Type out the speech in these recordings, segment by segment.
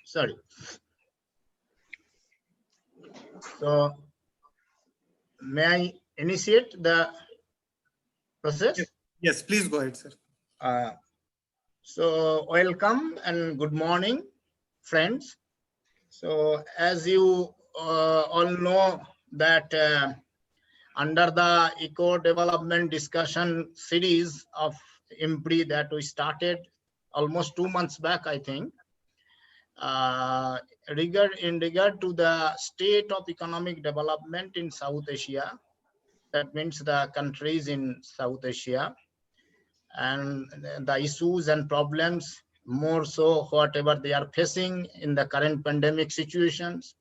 Sorry. So, may I initiate the process? Yes, please go ahead, sir. So, welcome and good morning, friends. So, as you all know that under the Eco Development Discussion series of IMPRI that we started almost 2 months back, I think, in regard to the state of economic development in South Asia, that means the countries in South Asia, and the issues and problems, more so whatever they are facing in the current pandemic situations,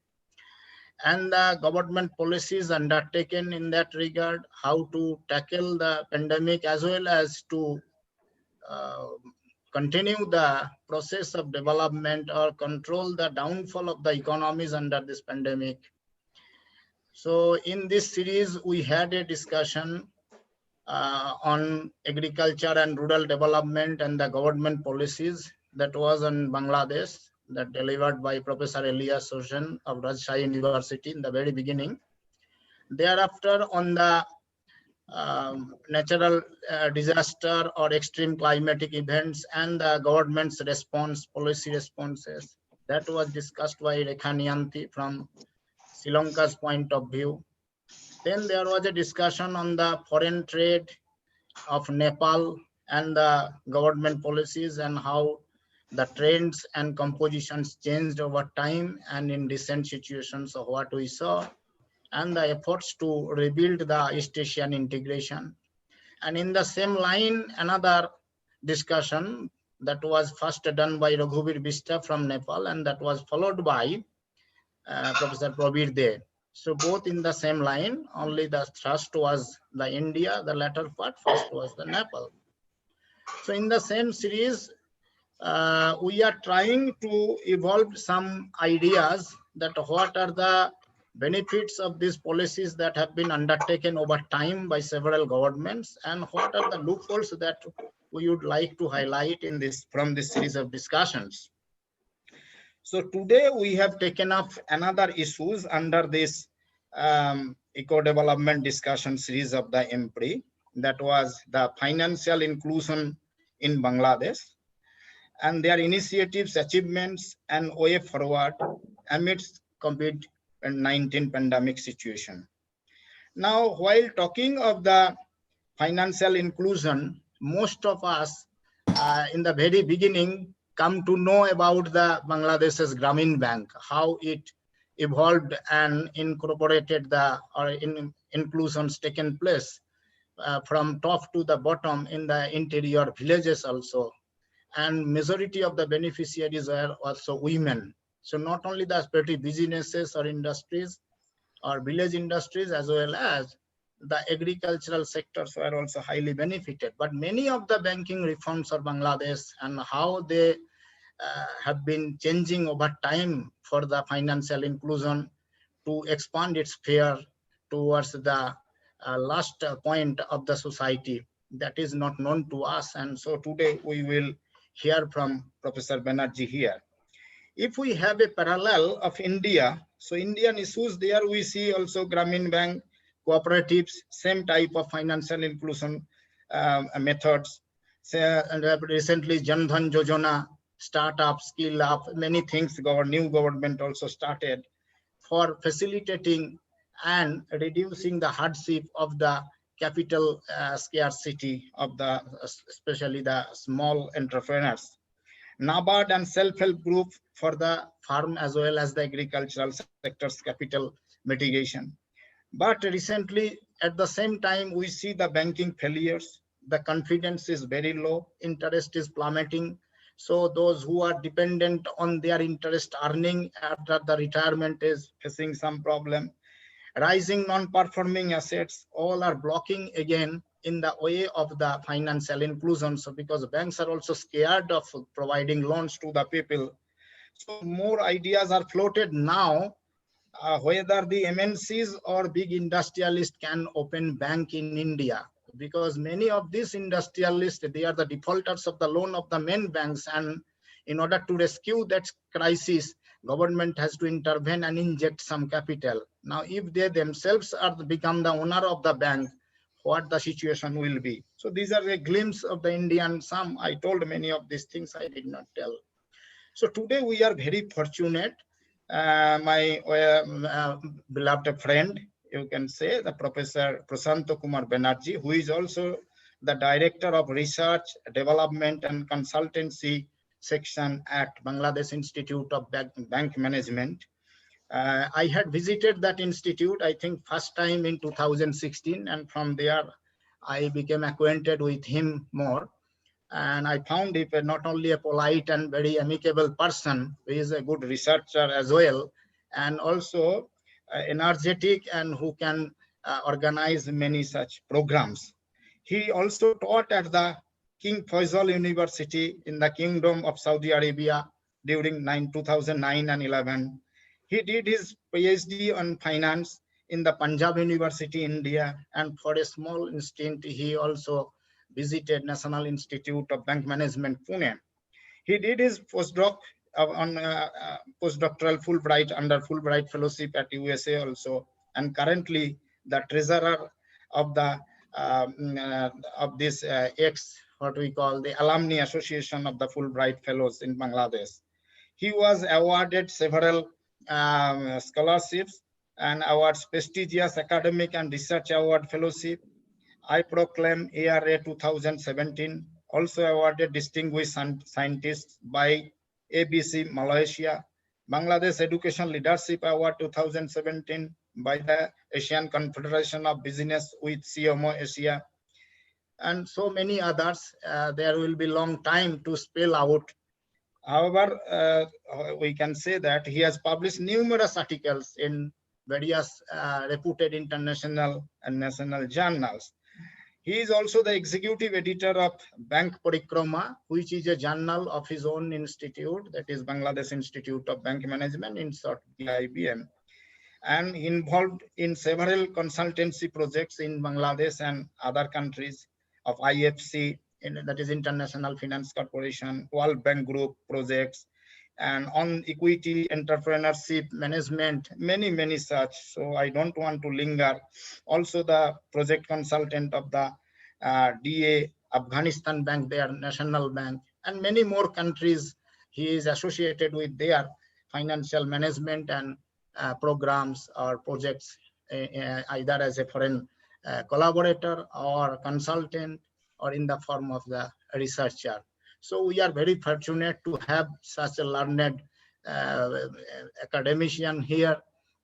and the government policies undertaken in that regard, how to tackle the pandemic as well as to continue the process of development or control the downfall of the economies under this pandemic. So in this series, we had a discussion on agriculture and rural development and the government policies. That was on Bangladesh, that delivered by Professor Elias Hossain of Rajshahi University in the very beginning. Thereafter, on the natural disaster or extreme climatic events and the government's response, policy responses, that was discussed by Rekha Niyanti from Sri Lanka's point of view. Then there was a discussion on the foreign trade of Nepal and the government policies and how the trends and compositions changed over time and in recent situations of what we saw, and the efforts to rebuild the East Asian integration. And in the same line, another discussion that was first done by Raghubir Bista from Nepal, and that was followed by Professor Prabir De. So both in the same line, only the thrust was the India, the latter part, first was the Nepal. So in the same series, we are trying to evolve some ideas that what are the benefits of these policies that have been undertaken over time by several governments, and what are the loopholes that we would like to highlight in this from this series of discussions. So today we have taken up another issues under this eco-development discussion series of the IMPRI, that was the financial inclusion in Bangladesh and their initiatives, achievements, and way forward amidst COVID-19 pandemic situation. Now, while talking of the financial inclusion, most of us in the very beginning come to know about the Bangladesh's Grameen Bank, how it evolved and incorporated the inclusions taken place from top to the bottom in the interior villages also. And majority of the beneficiaries are also women. So not only the petty businesses or industries or village industries, as well as the agricultural sectors were also highly benefited. But many of the banking reforms of Bangladesh and how they have been changing over time for the financial inclusion to expand its sphere towards the last point of the society, that is not known to us. And so today we will hear from Professor Banerjee here. If we have a parallel of India, so Indian issues, there we see also Grameen Bank, cooperatives, same type of financial inclusion methods. And recently Jan Dhan Yojana, startup, skill up, many things new government also started for facilitating and reducing the hardship of the capital scarcity of the, especially the small entrepreneurs. NABARD and self-help group for the farm as well as the agricultural sector's capital mitigation. But recently, at the same time, we see the banking failures. The confidence is very low, interest is plummeting. So those who are dependent on their interest earning after the retirement is facing some problem. Rising non-performing assets, all are blocking again in the way of the financial inclusion. So because banks are also scared of providing loans to the people. So more ideas are floated now, whether the MNCs or big industrialists can open bank in India, because many of these industrialists, they are the defaulters of the loan of the main banks, and In order to rescue that crisis, government has to intervene and inject some capital. Now, if they themselves are become the owner of the bank, what the situation will be. So these are a glimpse of the Indian. Some I told many of these things I did not tell. So today we are very fortunate. My beloved friend, you can say, the Professor Prashanta Banerjee, who is also the Director of Research, Development and Consultancy section at Bangladesh Institute of Bank Management. I had visited that institute, I think first time in 2016, and from there I became acquainted with him more. And I found him not only a polite and very amicable person, he is a good researcher as well, and also energetic and who can organize many such programs. He also taught at the King Faisal University in the Kingdom of Saudi Arabia during 2009 and 11. He did his PhD on finance in the Punjab University, India, and for a small stint, he also visited National Institute of Bank Management, Pune. He did his postdoc on postdoctoral Fulbright under Fulbright Fellowship at USA also, and currently the treasurer of the of this what we call the Alumni Association of the Fulbright Fellows in Bangladesh. He was awarded several scholarships and awards, prestigious academic and research award fellowship. I proclaim ARA 2017, also awarded Distinguished Scientist by ABC Malaysia, Bangladesh Education Leadership Award 2017 by the Asian Confederation of Business with CMO Asia, and so many others. There will be long time to spell out. However, we can say that he has published numerous articles in various reputed international and national journals. He is also the executive editor of Bank Parikrama, which is a journal of his own institute, that is Bangladesh Institute of Bank Management, in short BIBM, and involved in several consultancy projects in Bangladesh and other countries of IFC, that is International Finance Corporation, World Bank Group projects, and on equity, entrepreneurship, management, many such. So I don't want to linger. Also the project consultant of the DA Afghanistan Bank, their national bank, and many more countries. He is associated with their financial management and programs or projects, either as a foreign collaborator or consultant or in the form of the researcher. So we are very fortunate to have such a learned academician here,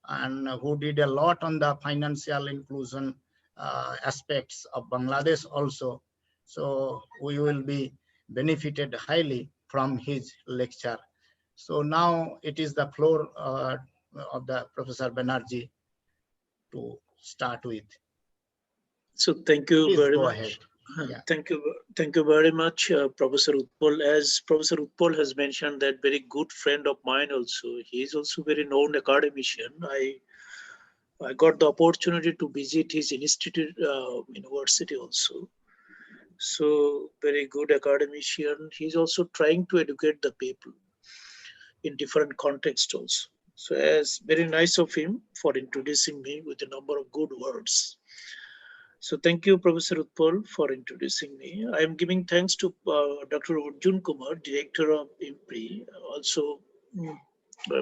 and who did a lot on the financial inclusion aspects of Bangladesh also. So we will be benefited highly from his lecture. So now it is the floor of the Professor Banerjee to start with. So thank you Please very go much. ahead. Yeah. Thank you very much, Professor Utpal. As Professor Utpal has mentioned, that very good friend of mine also. He is also very known academician. I got the opportunity to visit his institute, university also. So very good academician. He's also trying to educate the people in different contexts also. So as very nice of him for introducing me with a number of good words. So thank you, Professor Utpal, for introducing me. I am giving thanks to Dr. Arjun Kumar, Director of IMPRI, also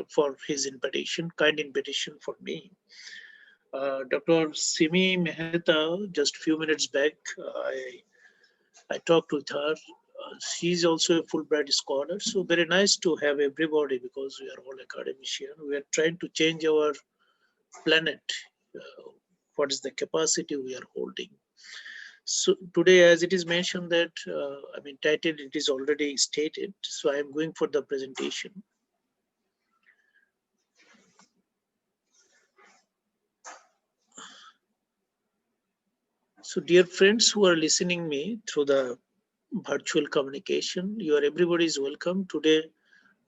for his invitation, kind invitation for me. Dr. Simi Mehta, just a few minutes back, I talked with her. She's also a Fulbright scholar. So very nice to have everybody, because we are all academicians. We are trying to change our planet. What is the capacity we are holding? So today, as it is mentioned that, title, it is already stated. So I am going for the presentation. So dear friends who are listening me through the virtual communication, everybody is welcome. Today,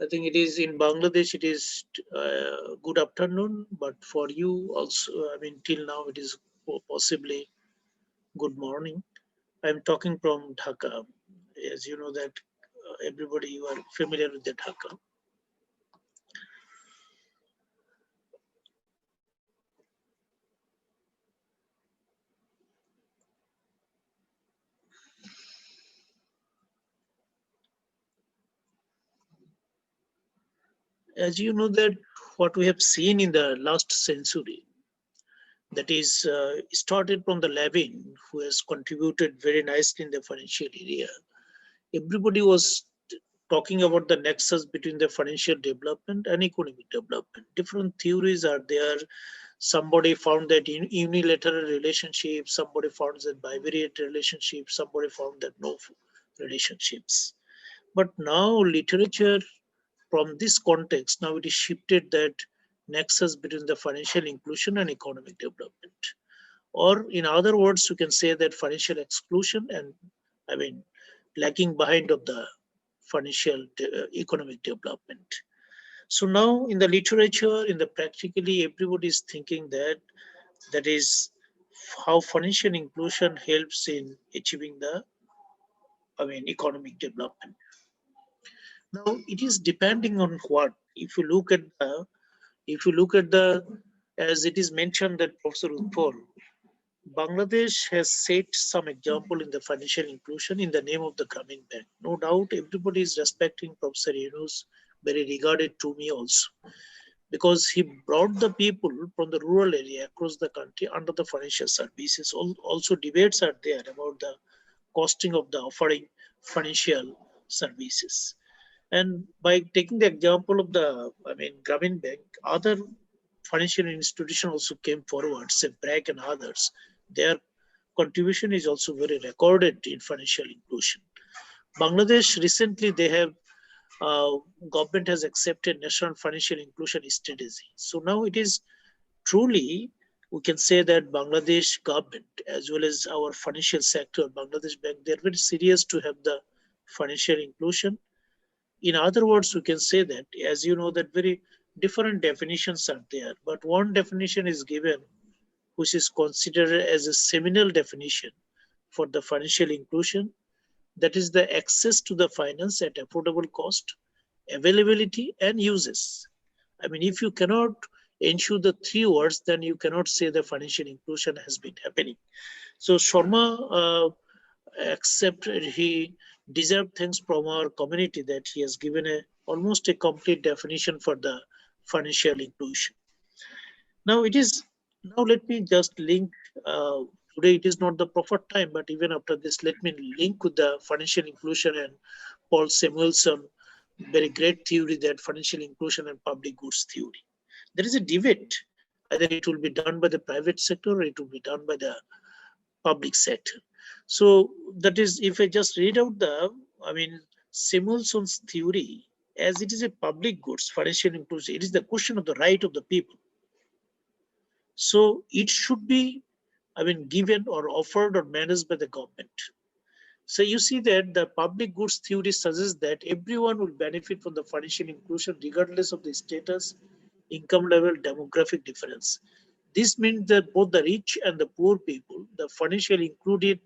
I think it is in Bangladesh, it is good afternoon, but for you also, till now it is possibly good morning. I'm talking from Dhaka. As you know that everybody, you are familiar with the Dhaka. As you know that what we have seen in the last century, that is started from the Levin, who has contributed very nicely in the financial area. Everybody was talking about the nexus between the financial development and economic development. Different theories are there. Somebody found that in unilateral relationship, somebody found that bivariate relationship, somebody found that no relationships. But now literature from this context, now it is shifted that nexus between the financial inclusion and economic development. Or in other words, you can say that financial exclusion and, lacking behind of the financial economic development. So now in the literature, in the practically, everybody is thinking that that is how financial inclusion helps in achieving the, economic development. Now it is depending on what. If you look at the, as it is mentioned that Professor Utpal, Bangladesh has set some example in the financial inclusion in the name of the Grameen Bank. No doubt everybody is respecting Professor Yunus, very regarded to me also, because he brought the people from the rural area across the country under the financial services. Also debates are there about the costing of the offering financial services. And by taking the example of the, Grameen Bank, other financial institutions also came forward, say BRAC and others. Their contribution is also very recorded in financial inclusion. Bangladesh recently, they have, government has accepted national financial inclusion strategy. So now it is truly, we can say that Bangladesh government, as well as our financial sector, Bangladesh Bank, they're very serious to have the financial inclusion. In other words, we can say that, as you know, that very different definitions are there, but one definition is given, which is considered as a seminal definition for the financial inclusion. That is the access to the finance at affordable cost, availability, and uses. If you cannot ensure the three words, then you cannot say the financial inclusion has been happening. So Sharma accepted, he deserved thanks from our community that he has given almost a complete definition for the financial inclusion. Now let me just link, today it is not the proper time, but even after this, let me link with the financial inclusion and Paul Samuelson, very great theory, that financial inclusion and public goods theory. There is a debate, either it will be done by the private sector or it will be done by the public sector. So that is, if I just read out the, Samuelson's theory, as it is a public goods, financial inclusion, it is the question of the right of the people. So it should be, given or offered or managed by the government. So you see that the public goods theory suggests that everyone will benefit from the financial inclusion regardless of the status, income level, demographic difference. This means that both the rich and the poor people, the financially included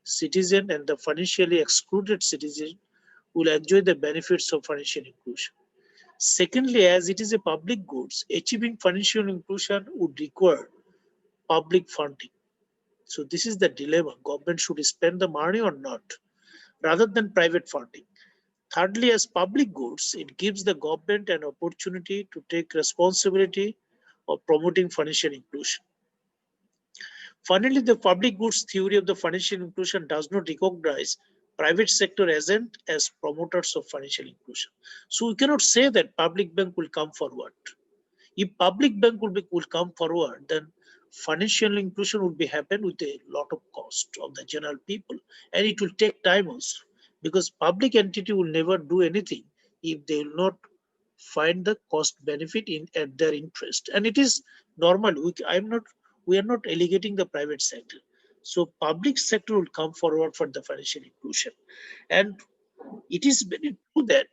citizen and the financially excluded citizen, will enjoy the benefits of financial inclusion. Secondly, as it is a public goods, achieving financial inclusion would require public funding. So this is the dilemma. Government should spend the money or not, rather than private funding. Thirdly, as public goods, it gives the government an opportunity to take responsibility of promoting financial inclusion. Finally, the public goods theory of the financial inclusion does not recognize private sector agents as promoters of financial inclusion. So we cannot say that public bank will come forward. If public bank will come forward, then financial inclusion will be happen with a lot of cost of the general people, and it will take time also, because public entity will never do anything if they will not find the cost benefit at their interest. And it is normal. We are not allegating the private sector. So public sector will come forward for the financial inclusion. And it is very true that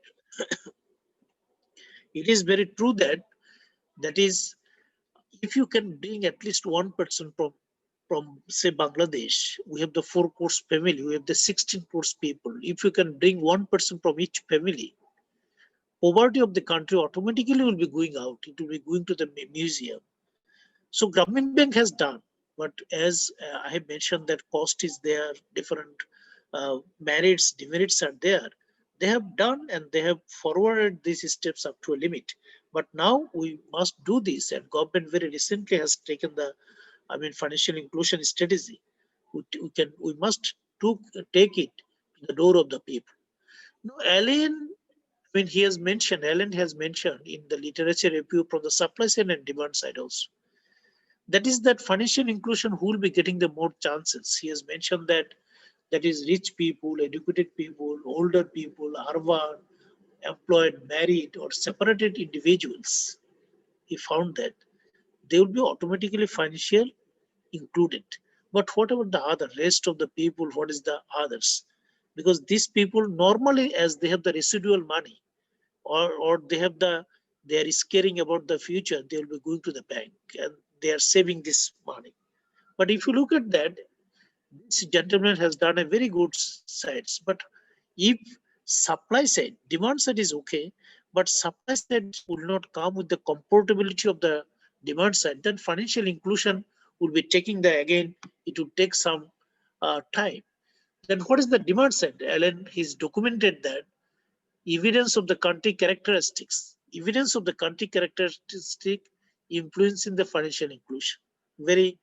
that is, if you can bring at least one person from from say Bangladesh, we have the 4 crores family, we have the 16 crores people. If you can bring one person from each family, poverty of the country automatically will be going out. It will be going to the museum. So Grameen Bank has done, but as I have mentioned that cost is there, different merits, demerits are there. They have done and they have forwarded these steps up to a limit. But now we must do this, and government very recently has taken the, financial inclusion strategy. We must take it to the door of the people. Now, Alan has mentioned in the literature review from the supply side and demand side also. That is that financial inclusion who will be getting the more chances. He has mentioned that is rich people, educated people, older people, urban, employed, married, or separated individuals. He found that they will be automatically financial included. But what about the other rest of the people? What is the others? Because these people normally, as they have the residual money, or they are scaring about the future, they will be going to the bank and they are saving this money. But if you look at that, this gentleman has done a very good sides. But if supply side, demand side is okay, but supply side will not come with the comfortability of the demand side, then financial inclusion will be taking again, it will take some time. Then what is the demand side? Alan, he's documented that evidence of the country characteristic influencing the financial inclusion. Very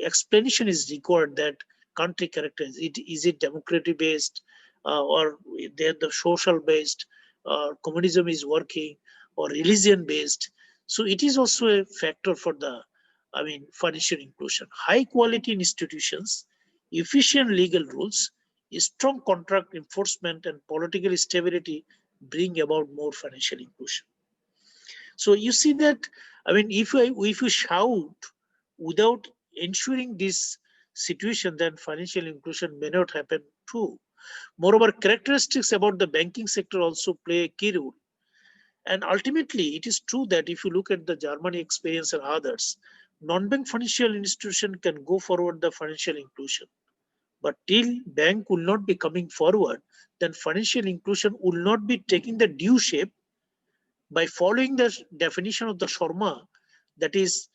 explanation is required that country characters. Is it democracy based, or they're the social based, communism is working, or religion based. So it is also a factor for the financial inclusion. High quality institutions, efficient legal rules, strong contract enforcement, and political stability bring about more financial inclusion. So you see that, if you shout without ensuring this situation, then financial inclusion may not happen too. Moreover, characteristics about the banking sector also play a key role. And ultimately, it is true that if you look at the Germany experience and others, non-bank financial institution can go forward the financial inclusion. But till bank will not be coming forward, then financial inclusion will not be taking the due shape by following the definition of the Sharma, that is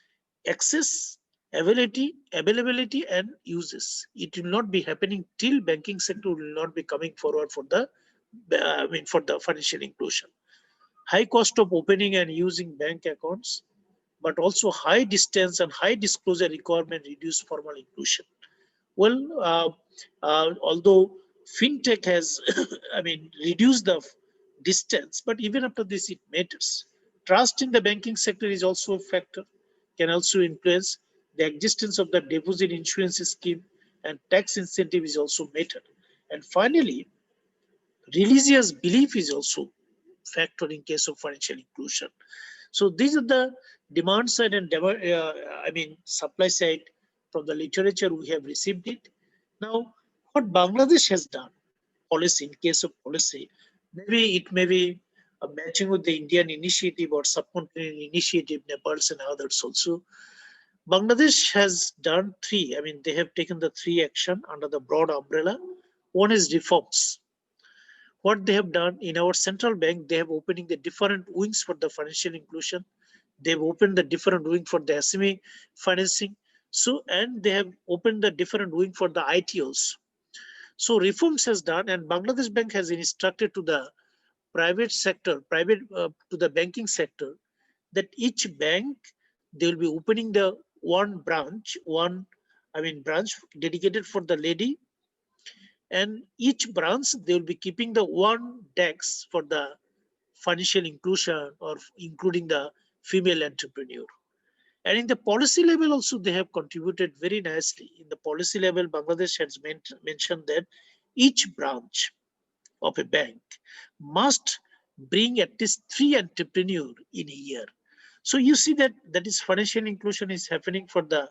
access, availability, and uses. It will not be happening till banking sector will not be coming forward for the financial inclusion. High cost of opening and using bank accounts, but also high distance and high disclosure requirement reduce formal inclusion. Well, although fintech has, reduced the distance, but even after this, it matters. Trust in the banking sector is also a factor, can also influence the existence of the deposit insurance scheme, and tax incentive is also matter. And finally, religious belief is also factor in case of financial inclusion. So these are the demand side and supply side from the literature we have received it. Now, what Bangladesh has done, policy in case of policy, maybe it may be matching with the Indian initiative or subcontinent initiative, Nepal's and others also. Bangladesh has done three. They have taken the three action under the broad umbrella. One is reforms. What they have done in our central bank, they have opening the different wings for the financial inclusion. They've opened the different wing for the SME financing. So, and they have opened the different wing for the ITOs. So reforms has done, and Bangladesh Bank has instructed to the private sector, to the banking sector, that each bank, they will be opening the branch dedicated for the lady, and each branch they will be keeping the one desk for the financial inclusion or including the female entrepreneur. And in the policy level also, they have contributed very nicely. In the policy level, Bangladesh has mentioned that each branch of a bank must bring at least 3 entrepreneurs in a year. So you see that is financial inclusion is happening for the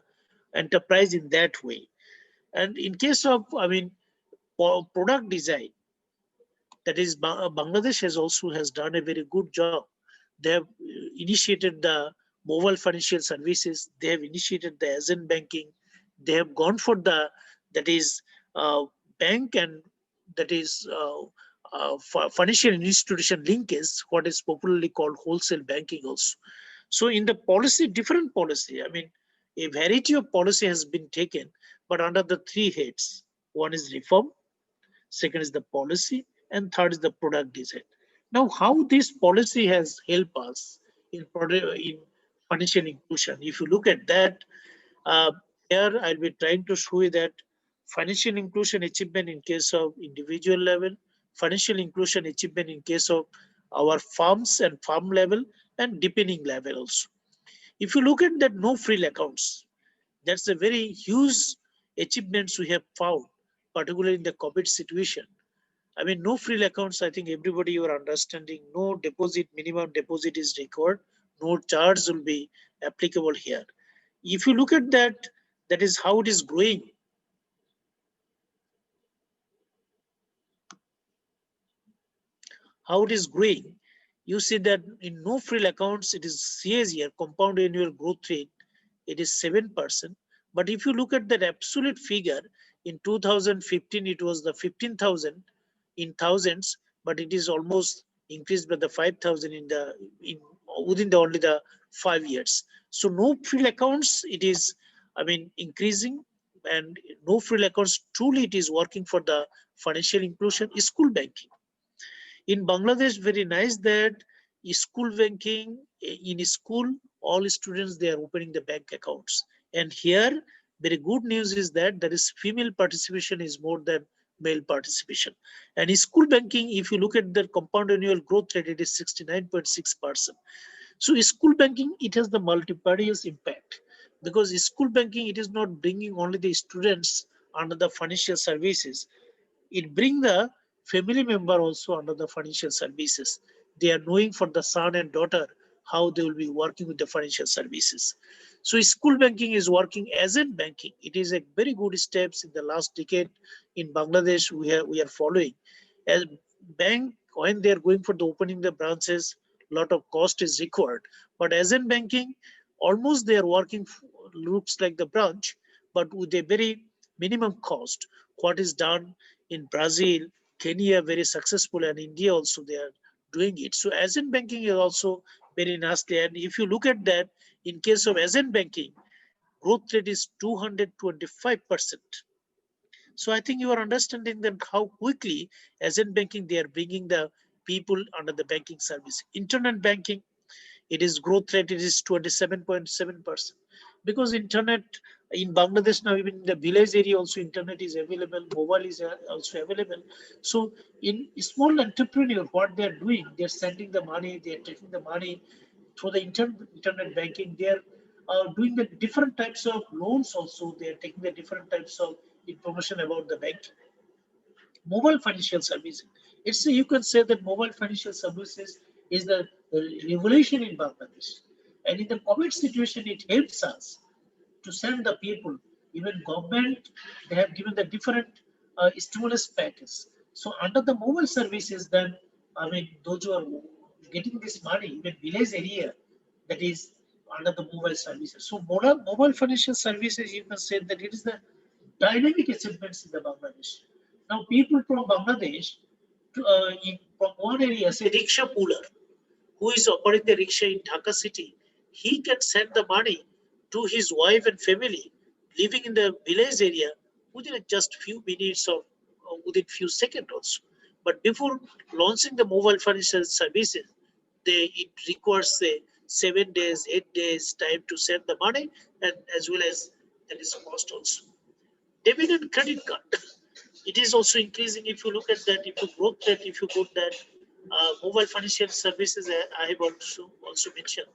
enterprise in that way. And in case of, product design, that is Bangladesh has done a very good job. They have initiated the mobile financial services. They have initiated the agent banking. They have gone for the, that is bank, and that is financial institution linkage, what is popularly called wholesale banking also. So in the policy, different policy, I mean, a variety of policy has been taken, but under the three heads. One is reform, second is the policy, and third is the product design. Now, how this policy has helped us in financial inclusion? If you look at that, uh, here I'll be trying to show you that financial inclusion achievement in case of individual level, financial inclusion achievement in case of our farms and farm level, and deepening level also. If you look at that no frill accounts, that's a very huge achievements we have found, particularly in the COVID situation. I mean, no frill accounts, I think everybody you are understanding, no deposit, minimum deposit is required, no charge will be applicable here. If you look at that, that is how it is growing. How it is growing, you see that in no frill accounts, it is CAGR, compound annual growth rate, it is 7%. But if you look at that absolute figure, in 2015, it was the 15,000 in thousands, but it is almost increased by the 5,000 in within the only the 5 years. So no frill accounts, it is, I mean, increasing, and no frill accounts, truly it is working for the financial inclusion. School banking in Bangladesh, very nice that school banking, in school, all students, they are opening the bank accounts. And here, very good news is that there is female participation is more than male participation. And in school banking, if you look at the compound annual growth rate, it is 69.6%. So school banking, it has the multifarious impact, because school banking, it is not bringing only the students under the financial services, it bring the family member also under the financial services. They are knowing for the son and daughter how they will be working with the financial services. So school banking is working as in banking. It is a very good steps in the last decade in Bangladesh. We are following as bank, when they are going for the opening the branches, lot of cost is required. But as in banking, almost they are working looks like the branch, but with a very minimum cost. What is done in Brazil, Kenya, very successful, and India also they are doing it. So agent banking is also very nasty. And if you look at that, in case of agent banking, growth rate is 225%. So I think you are understanding that how quickly agent banking they are bringing the people under the banking service. Internet banking, it is growth rate, it is 27.7%, because internet in Bangladesh now, even in the village area also, internet is available, mobile is also available. So in small entrepreneur, what they are doing, they are sending the money, they are taking the money through the internet banking. They are doing the different types of loans also, they are taking the different types of information about the bank. Mobile financial services, it's, you can say that mobile financial services is the revolution in Bangladesh. And in the COVID situation, it helps us to send the people. Even government, they have given the different stimulus package. So under the mobile services, then, I mean, those who are getting this money, even village area, that is under the mobile services. So mobile financial services, you can say that it is the dynamic achievements in the Bangladesh. Now people from Bangladesh, from one area, say rickshaw puller, who is operating the rickshaw in Dhaka city, he can send the money to his wife and family living in the village area within just few minutes or within few seconds also. But before launching the mobile financial services, it requires say 7 days, 8 days time to send the money, and as well as there is a cost also. Debit and credit card, it is also increasing. If you look at that, if you growth that, if you put that mobile financial services, I have also mentioned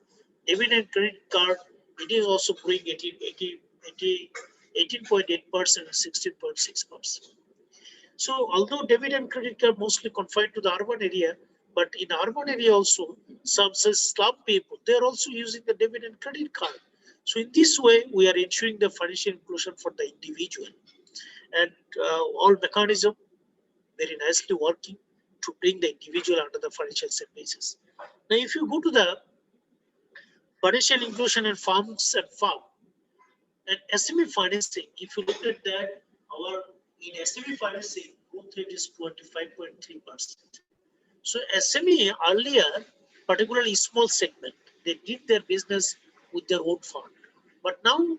debit and credit card, it is also growing 18.8% and 16.6%. So although debit and credit card mostly confined to the urban area, but in urban area also, some slum people, they are also using the debit and credit card. So in this way, we are ensuring the financial inclusion for the individual. And all mechanism very nicely working to bring the individual under the financial services. Now, if you go to the financial inclusion in farms and farm, And SME financing, if you look at that, in SME financing, growth rate is 25.3%. So SME earlier, particularly small segment, they did their business with their own fund. But now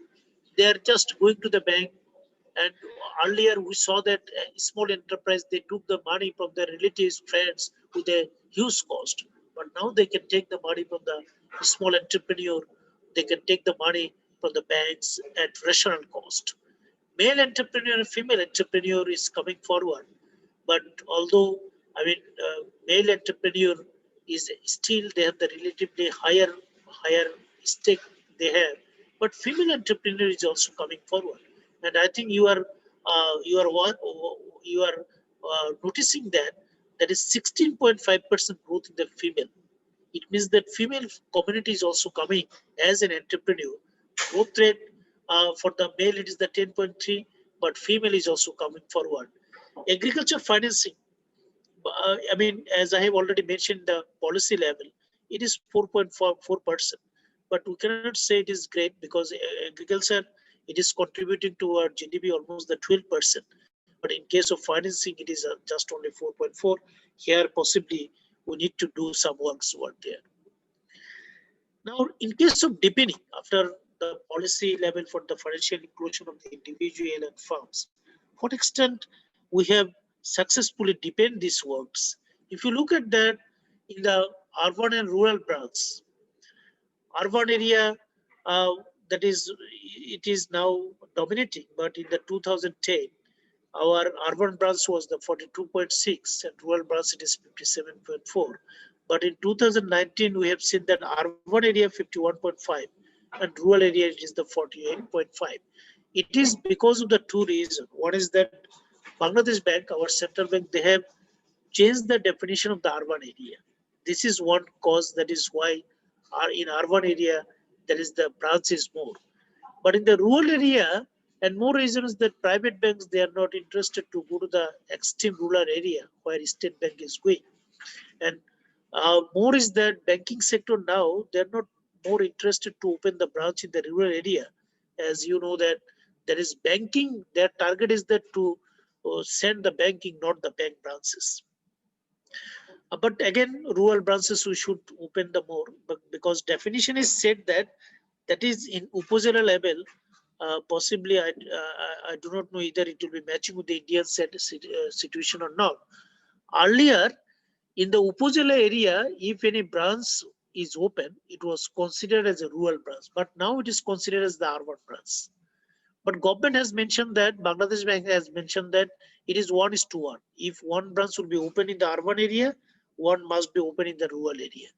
they are just going to the bank, and earlier we saw that small enterprise, they took the money from their relatives, friends with a huge cost. But now they can take the money from the small entrepreneur, they can take the money from the banks at rational cost. Male entrepreneur and female entrepreneur is coming forward, but although male entrepreneur is still, they have the relatively higher stake they have, but female entrepreneur is also coming forward, and I think you are noticing that is 16.5% growth in the female. It means that female community is also coming as an entrepreneur. Growth rate for the male, it is the 10.3, but female is also coming forward. Agriculture financing, as I have already mentioned, the policy level, it is 4.4%. But we cannot say it is great because agriculture, it is contributing to our GDP almost the 12%. But in case of financing, it is just only 4.4. Here, possibly, we need to do some works there. Now, in case of deepening, after the policy level for the financial inclusion of the individual and firms, what extent we have successfully deepened these works? If you look at that in the urban and rural branches, urban area, it is now dominating, but in the 2010, our urban branch was the 42.6 and rural branch it is 57.4. But in 2019, we have seen that urban area 51.5 and rural area it is the 48.5. It is because of the two reasons. One is that Bangladesh Bank, our central bank, they have changed the definition of the urban area. This is one cause, that is why in urban area there is the branch is more. But in the rural area, and more reasons that private banks, they are not interested to go to the extreme rural area where state bank is going. And more is that banking sector now, they're not more interested to open the branch in the rural area. As you know that there is banking, their target is that to send the banking, not the bank branches. But again, rural branches we should open the more, but because definition is said that is in Upazila level, possibly I do not know either it will be matching with the Indian situation or not. Earlier, in the Upazila area, if any branch is open, it was considered as a rural branch, but now it is considered as the urban branch. But government has mentioned that, Bangladesh Bank has mentioned that it is 1:1. If one branch will be open in the urban area, one must be open in the rural area.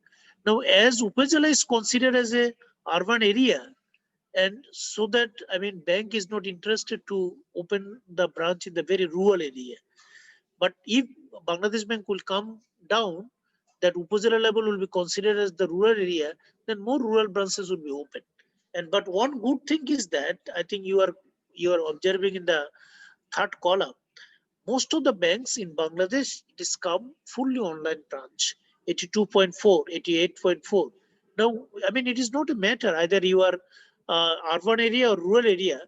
Now, as Upazila is considered as a urban area, and so that, bank is not interested to open the branch in the very rural area. But if Bangladesh Bank will come down, that Upazila level will be considered as the rural area, then more rural branches will be open. But one good thing is that I think you are observing in the third column, most of the banks in Bangladesh, it is come fully online branch, 82.4, 88.4. Now, it is not a matter either you are urban area or rural area.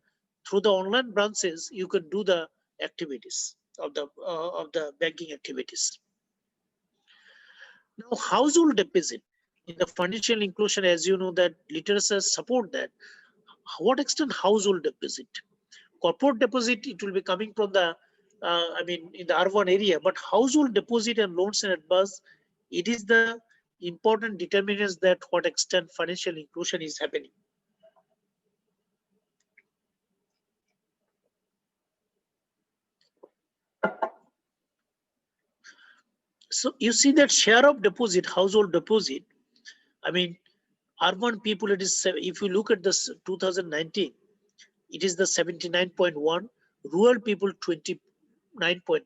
Through the online branches, you can do the activities of the banking activities. Now, household deposit in the financial inclusion, as you know that literature support that. What extent household deposit? Corporate deposit, it will be coming from the, in the urban area, but household deposit and loans and advance, it is the important determinants that what extent financial inclusion is happening. So you see that share of deposit, household deposit, urban people, it is, if you look at this 2019, it is the 79.1, rural people 29.9.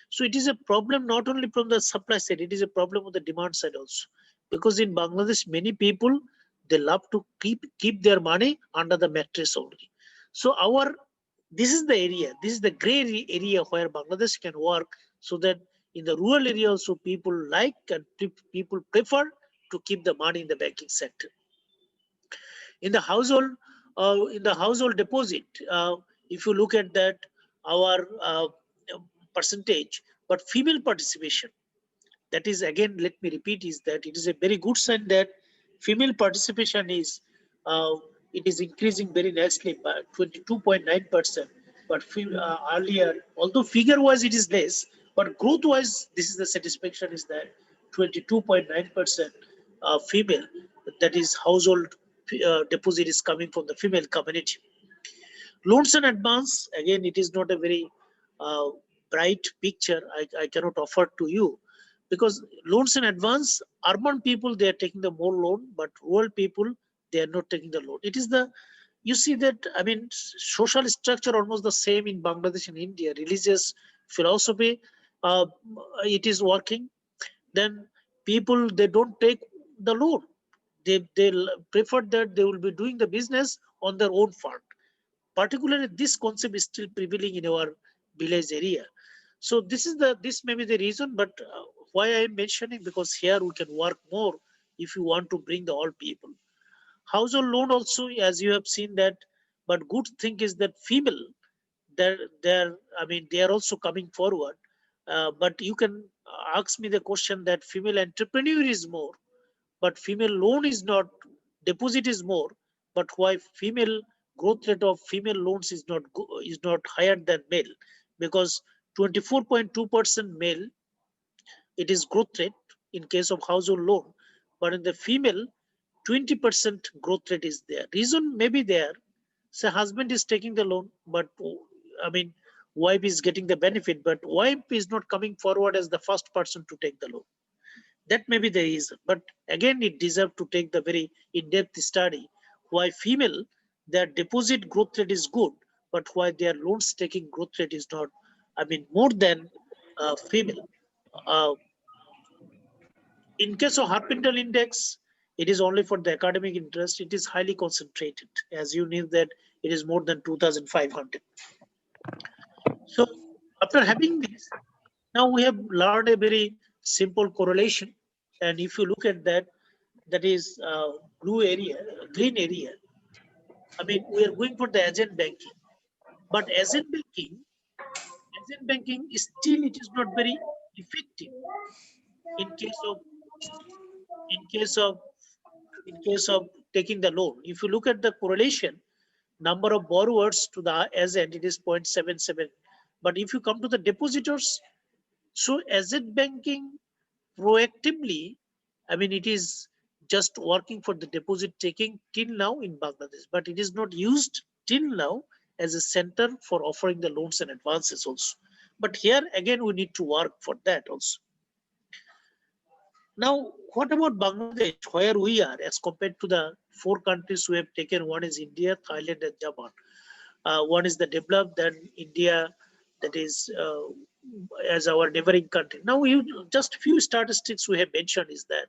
So it is a problem not only from the supply side, it is a problem on the demand side also. Because in Bangladesh, many people, they love to keep their money under the mattress only. So this is the area, this is the gray area where Bangladesh can work, so that in the rural area also people like and people prefer to keep the money in the banking sector. In the household, in the household deposit, if you look at that, our percentage, but female participation, that is, again, let me repeat, is that it is a very good sign that female participation is it is increasing very nicely by 22.9%. But earlier, although figure wise it is less, but growth wise, this is the satisfaction is that 22.9% female, that is household deposit is coming from the female community. Loans and advance, again, it is not a very bright picture. I cannot offer to you, because loans and advance, urban people, they are taking the more loan, but rural people, they are not taking the loan. It is the, you see that, I mean, social structure almost the same in Bangladesh and India. Religious philosophy, it is working. Then people, they don't take the loan. They prefer that they will be doing the business on their own fund. Particularly, this concept is still prevailing in our village area. So this may be the reason, but why I am mentioning, because here we can work more if you want to bring the all people. Household loan also, as you have seen that, but good thing is that female, I mean, they are also coming forward. But you can ask me the question that female entrepreneur is more, but female loan is not, deposit is more, but why female growth rate of female loans is not higher than male? Because 24.2% male, it is growth rate in case of household loan, but in the female, 20% growth rate is there. Reason may be there. So husband is taking the loan, but I mean, wife is getting the benefit, but wife is not coming forward as the first person to take the loan. That may be the reason. But again, it deserves to take the very in-depth study why female, their deposit growth rate is good, but why their loans taking growth rate is not, I mean, more than female. Uh, in case of Harpendale index, it is only for the academic interest. It is highly concentrated. As you knew that it is more than 2,500. So after having this, now we have learned a very simple correlation. And if you look at that, that is blue area, green area. I mean, we are going for the agent banking, but agent banking is still, it is not very effective in case of in case of in case of taking the loan. If you look at the correlation, number of borrowers to the agent, it is 0.77. But if you come to the depositors, so agent banking proactively, I mean, it is just working for the deposit taking till now in Bangladesh, but it is not used till now as a center for offering the loans and advances also. But here again, we need to work for that also. Now, what about Bangladesh, where we are as compared to the 4 countries we have taken? One is India, Thailand, and Japan. One is the developed, then India, that is as our neighboring country. Now, just few statistics we have mentioned is that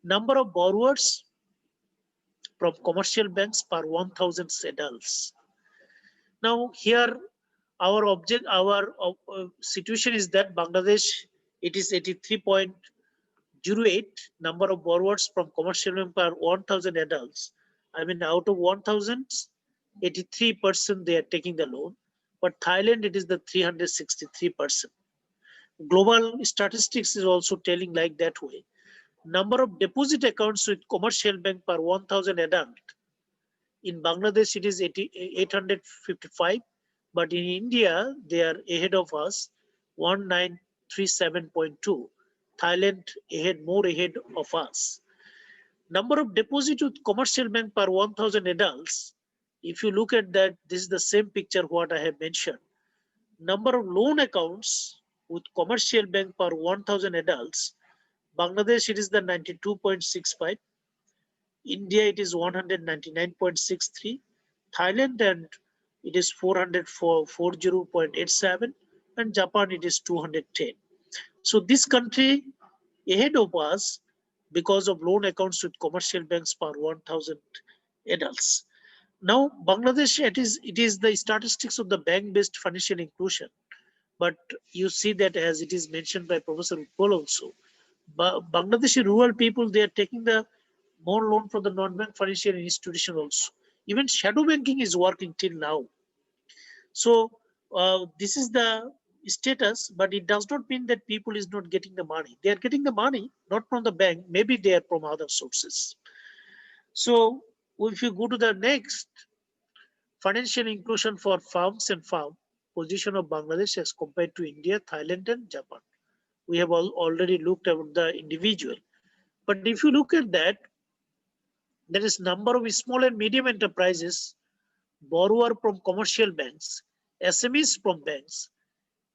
number of borrowers from commercial banks per 1,000 adults. Now, here our situation is that Bangladesh, it is 83.08 number of borrowers from commercial bank per 1,000 adults. I mean, out of 1,000, 83% they are taking the loan. But Thailand, it is the 363%. Global statistics is also telling like that way. Number of deposit accounts with commercial bank per 1,000 adult. In Bangladesh, it is 855, but in India, they are ahead of us, 1937.2. Thailand more ahead of us. Number of deposit with commercial bank per 1,000 adults. If you look at that, this is the same picture what I have mentioned. Number of loan accounts with commercial bank per 1,000 adults. Bangladesh, it is the 92.65. India, it is 199.63. Thailand, and it is 440.87. And Japan, it is 210. So this country ahead of us because of loan accounts with commercial banks per 1,000 adults. Now, Bangladesh, it is the statistics of the bank-based financial inclusion. But you see that as it is mentioned by Professor Utpal also, Bangladeshi rural people, they are taking the more loan from the non-bank financial institution also. Even shadow banking is working till now. So this is the status, but it does not mean that people is not getting the money. They are getting the money, not from the bank, maybe they are from other sources. So if you go to the next, financial inclusion for farms and farm, position of Bangladesh as compared to India, Thailand and Japan. We have already looked at the individual. But if you look at that, there is number of small and medium enterprises, borrower from commercial banks, SMEs from banks.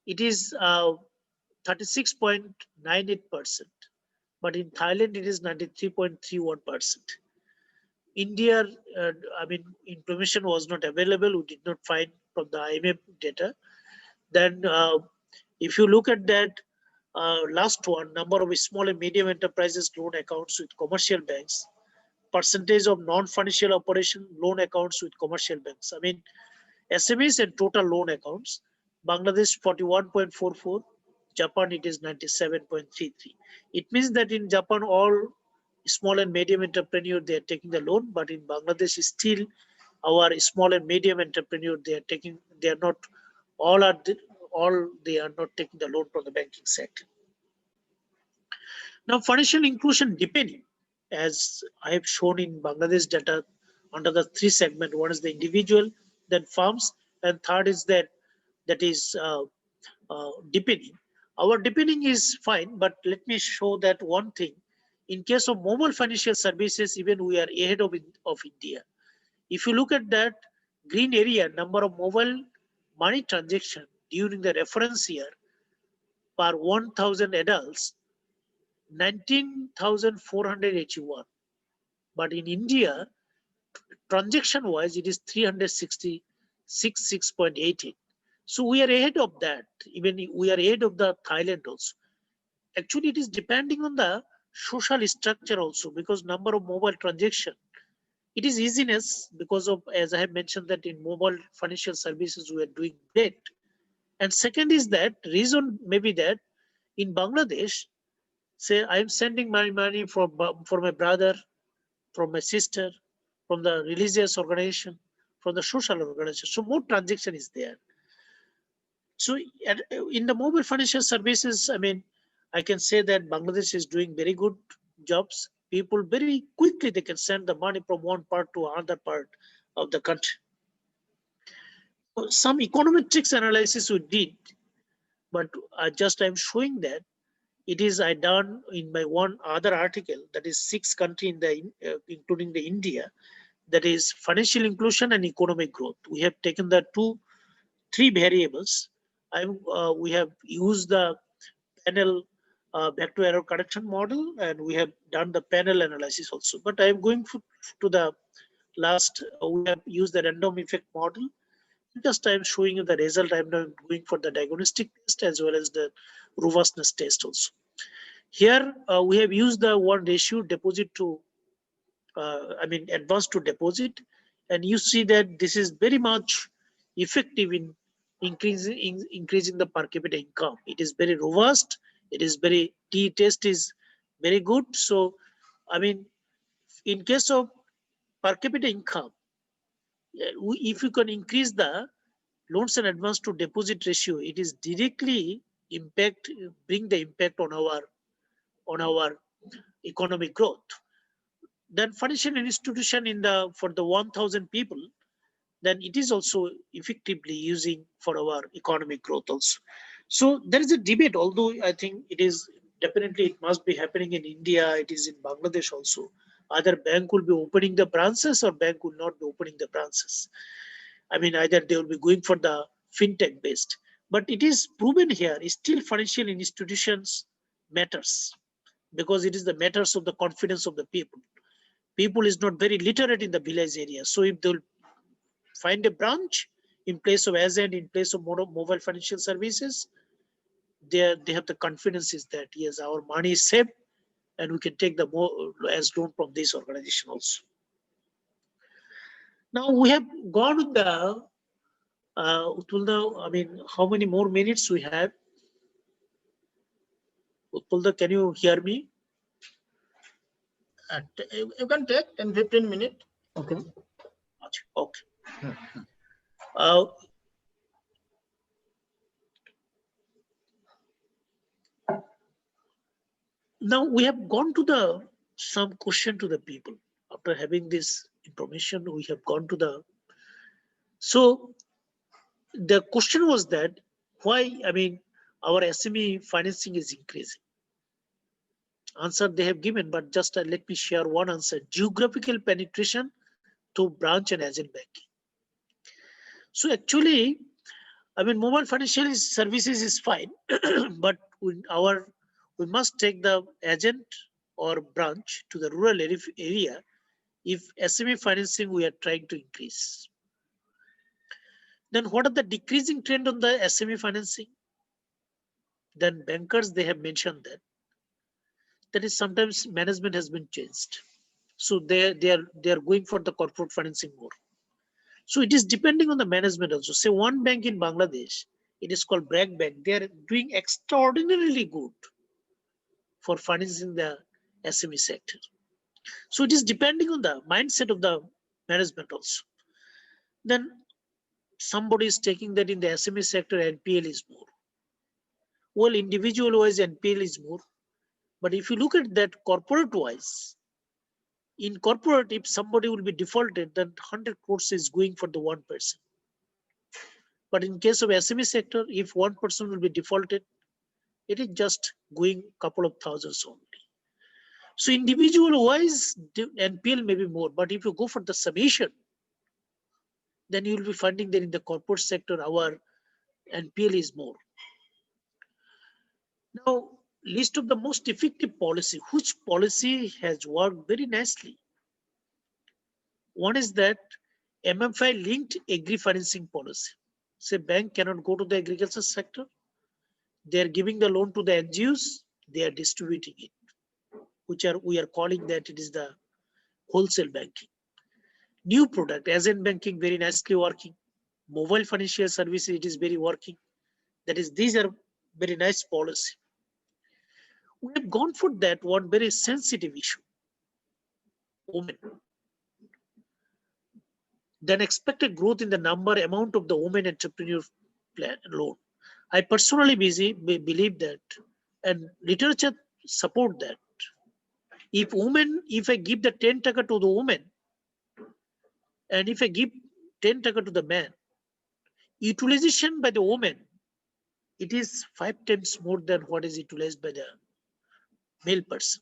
It is 36.98%, but in Thailand it is 93.31%. India, I mean, information was not available. We did not find from the IMF data. Then, if you look at that last one, number of small and medium enterprises loan accounts with commercial banks, percentage of non-financial operation loan accounts with commercial banks. I mean, SMEs and total loan accounts, Bangladesh 41.44, Japan it is 97.33. It means that in Japan all small and medium entrepreneur they are taking the loan, but in Bangladesh still our small and medium entrepreneur they are not all they are not taking the loan from the banking sector. Now financial inclusion depending, as I have shown in Bangladesh data under the three segment. One is the individual, then farms, and third is that is depending. Our depending is fine, but let me show that one thing. In case of mobile financial services, even we are ahead of India. If you look at that green area, number of mobile money transaction during the reference year per 1,000 adults, 19,481. But in India, transaction wise, it is 366.88. So we are ahead of that. Even we are ahead of the Thailand also. Actually, it is depending on the social structure also, because number of mobile transaction, it is easiness because of, as I have mentioned, that in mobile financial services we are doing great. And second is that reason maybe that in Bangladesh, say I am sending my money for my brother, from my sister, from the religious organization, from the social organization. So more transaction is there. So in the mobile financial services, I mean, I can say that Bangladesh is doing very good jobs. People very quickly, they can send the money from one part to another part of the country. Some econometrics analysis we did, but I'm showing that it is I done in my one other article, that is 6 countries in the including the India, that is financial inclusion and economic growth. We have taken the 3 variables. We have used the panel back to error correction model, and we have done the panel analysis also. But I am going to the last. We have used the random effect model. Just I am showing you the result. I am now going for the diagnostic test as well as the robustness test also. Here we have used the one ratio deposit to, advance to deposit, and you see that this is very much effective in increasing the per capita income. It is very robust. It is very test is very good. So, I mean, in case of per capita income, if you can increase the loans and advance to deposit ratio, it is directly bring the impact on our economic growth. Then financial institution for the 1,000 people, then it is also effectively using for our economic growth also. So there is a debate, although I think it is definitely it must be happening in India, it is in Bangladesh also. Either bank will be opening the branches or bank will not be opening the branches. I mean, either they will be going for the fintech based. But it is proven here, still financial institutions matters, because it is the matters of the confidence of the people. People is not very literate in the village area. So if they'll find a branch in place of agent, in place of mobile financial services, they have the confidence is that yes, our money is safe and we can take the as loan from this organization also. Now we have gone with the Utpal, I mean, how many more minutes we have? Utpal, can you hear me? You can take 10-15 minutes. Okay. Okay. Hmm. Now we have gone to some question to the people. After having this information, we have gone to so the question was that why, our SME financing is increasing. Answer they have given, but just let me share one answer. Geographical penetration to branch and agent banking. So actually, mobile financial services is fine, but we must take the agent or branch to the rural area if SME financing we are trying to increase. Then what are the decreasing trend on the SME financing? Then bankers, they have mentioned that is sometimes management has been changed. So they are going for the corporate financing more. So it is depending on the management also. Say one bank in Bangladesh, it is called Bragg Bank. They are doing extraordinarily good for financing the SME sector. So it is depending on the mindset of the management also. Then somebody is taking that in the SME sector, NPL is more. Well, individual wise, NPL is more. But if you look at that corporate wise, in corporate, if somebody will be defaulted, then 100 crores is going for the one person. But in case of SME sector, if one person will be defaulted, it is just going couple of thousands only. So individual wise, NPL may be more, but if you go for the summation, then you will be finding that in the corporate sector, our NPL is more. Now, list of the most effective policy, which policy has worked very nicely. One is that MFI linked agri financing policy. Say bank cannot go to the agriculture sector. They are giving the loan to the NGOs. They are distributing it, we are calling that it is the wholesale banking. New product, agent banking, very nicely working. Mobile financial services, it is very working. That is, these are very nice policy. We have gone for that one very sensitive issue. Women. Then expected growth in the amount of the women entrepreneur plan loan. I personally believe that, and literature support that. If I give the 10 taka to the woman, and if I give 10 taka to the man, utilization by the woman, it is 5 times more than what is utilized by the male person.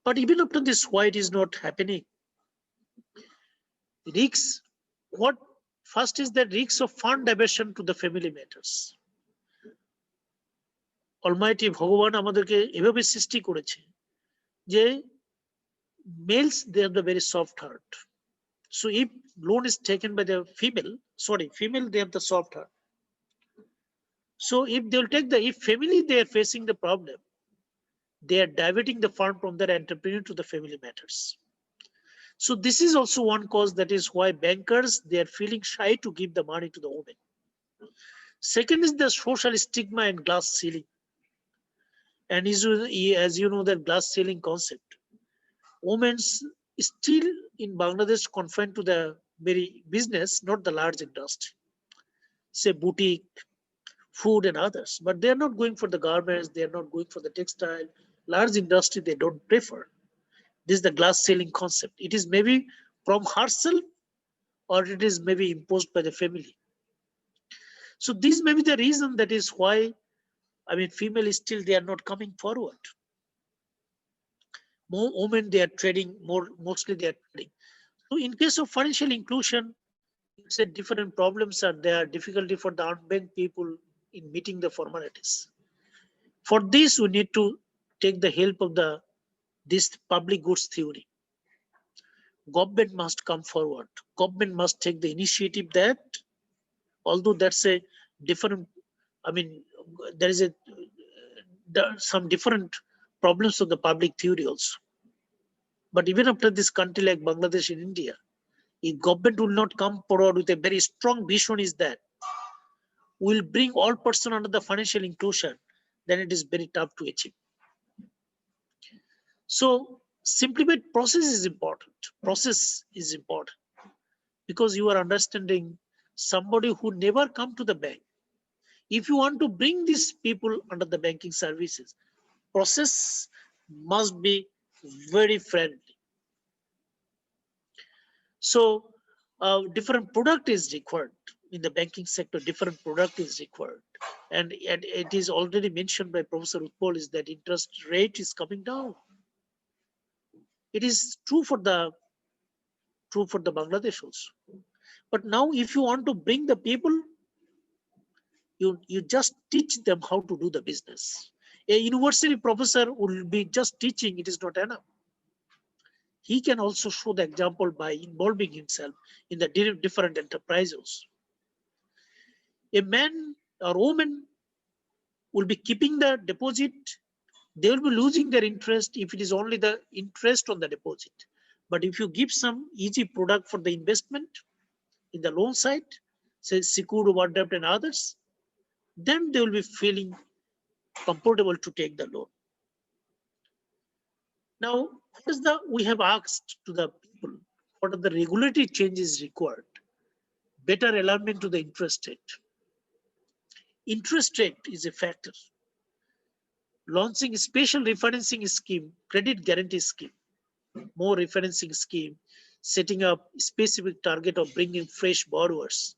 But even after this, why it is not happening? Risks. What first is the risks of fund diversion to the family matters. Almighty ভগবান আমাদেরকে এভাবে সৃষ্টি করেছে যে males, they have the very soft heart. So if loan is taken by the female, they have the soft heart. So if they'll take if family, they are facing the problem, they are diverting the fund from their entrepreneur to the family matters. So this is also one cause, that is why bankers, they are feeling shy to give the money to the women. Second is the social stigma and glass ceiling. And as you know, that glass ceiling concept, women still in Bangladesh confined to the very business, not the large industry, say boutique, food and others, but they are not going for the garments, they are not going for the textile, large industry they don't prefer. This is the glass ceiling concept. It is maybe from herself, or it is maybe imposed by the family. So this may be the reason, that is why, female is still, they are not coming forward. More women, they are trading more, mostly they are trading. So in case of financial inclusion, you said different problems are there, difficulty for the unbanked people in meeting the formalities. For this, we need to take the help of this public goods theory. Government must come forward. Government must take the initiative that, although that's a different, there is some different problems of the public theory also. But even after this country like Bangladesh and India, if government will not come forward with a very strong vision, is that will bring all person under the financial inclusion, then it is very tough to achieve. So simplified process is important. because you are understanding somebody who never come to the bank. If you want to bring these people under the banking services, process must be very friendly. So different product is required in the banking sector. Different product is required, and it is already mentioned by Professor Utpal is that interest rate is coming down. It is true for the Bangladesh also. But now, if you want to bring the people, you just teach them how to do the business. A university professor will be just teaching, it is not enough. He can also show the example by involving himself in the different enterprises. A man or woman will be keeping the deposit. They will be losing their interest if it is only the interest on the deposit. But if you give some easy product for the investment in the loan side, say secured overdraft and others, then they will be feeling comfortable to take the loan. Now, we have asked to the people, what are the regulatory changes required? Better alignment to the interest rate. Interest rate is a factor. Launching a special refinancing scheme, credit guarantee scheme, more refinancing scheme, setting up a specific target of bringing fresh borrowers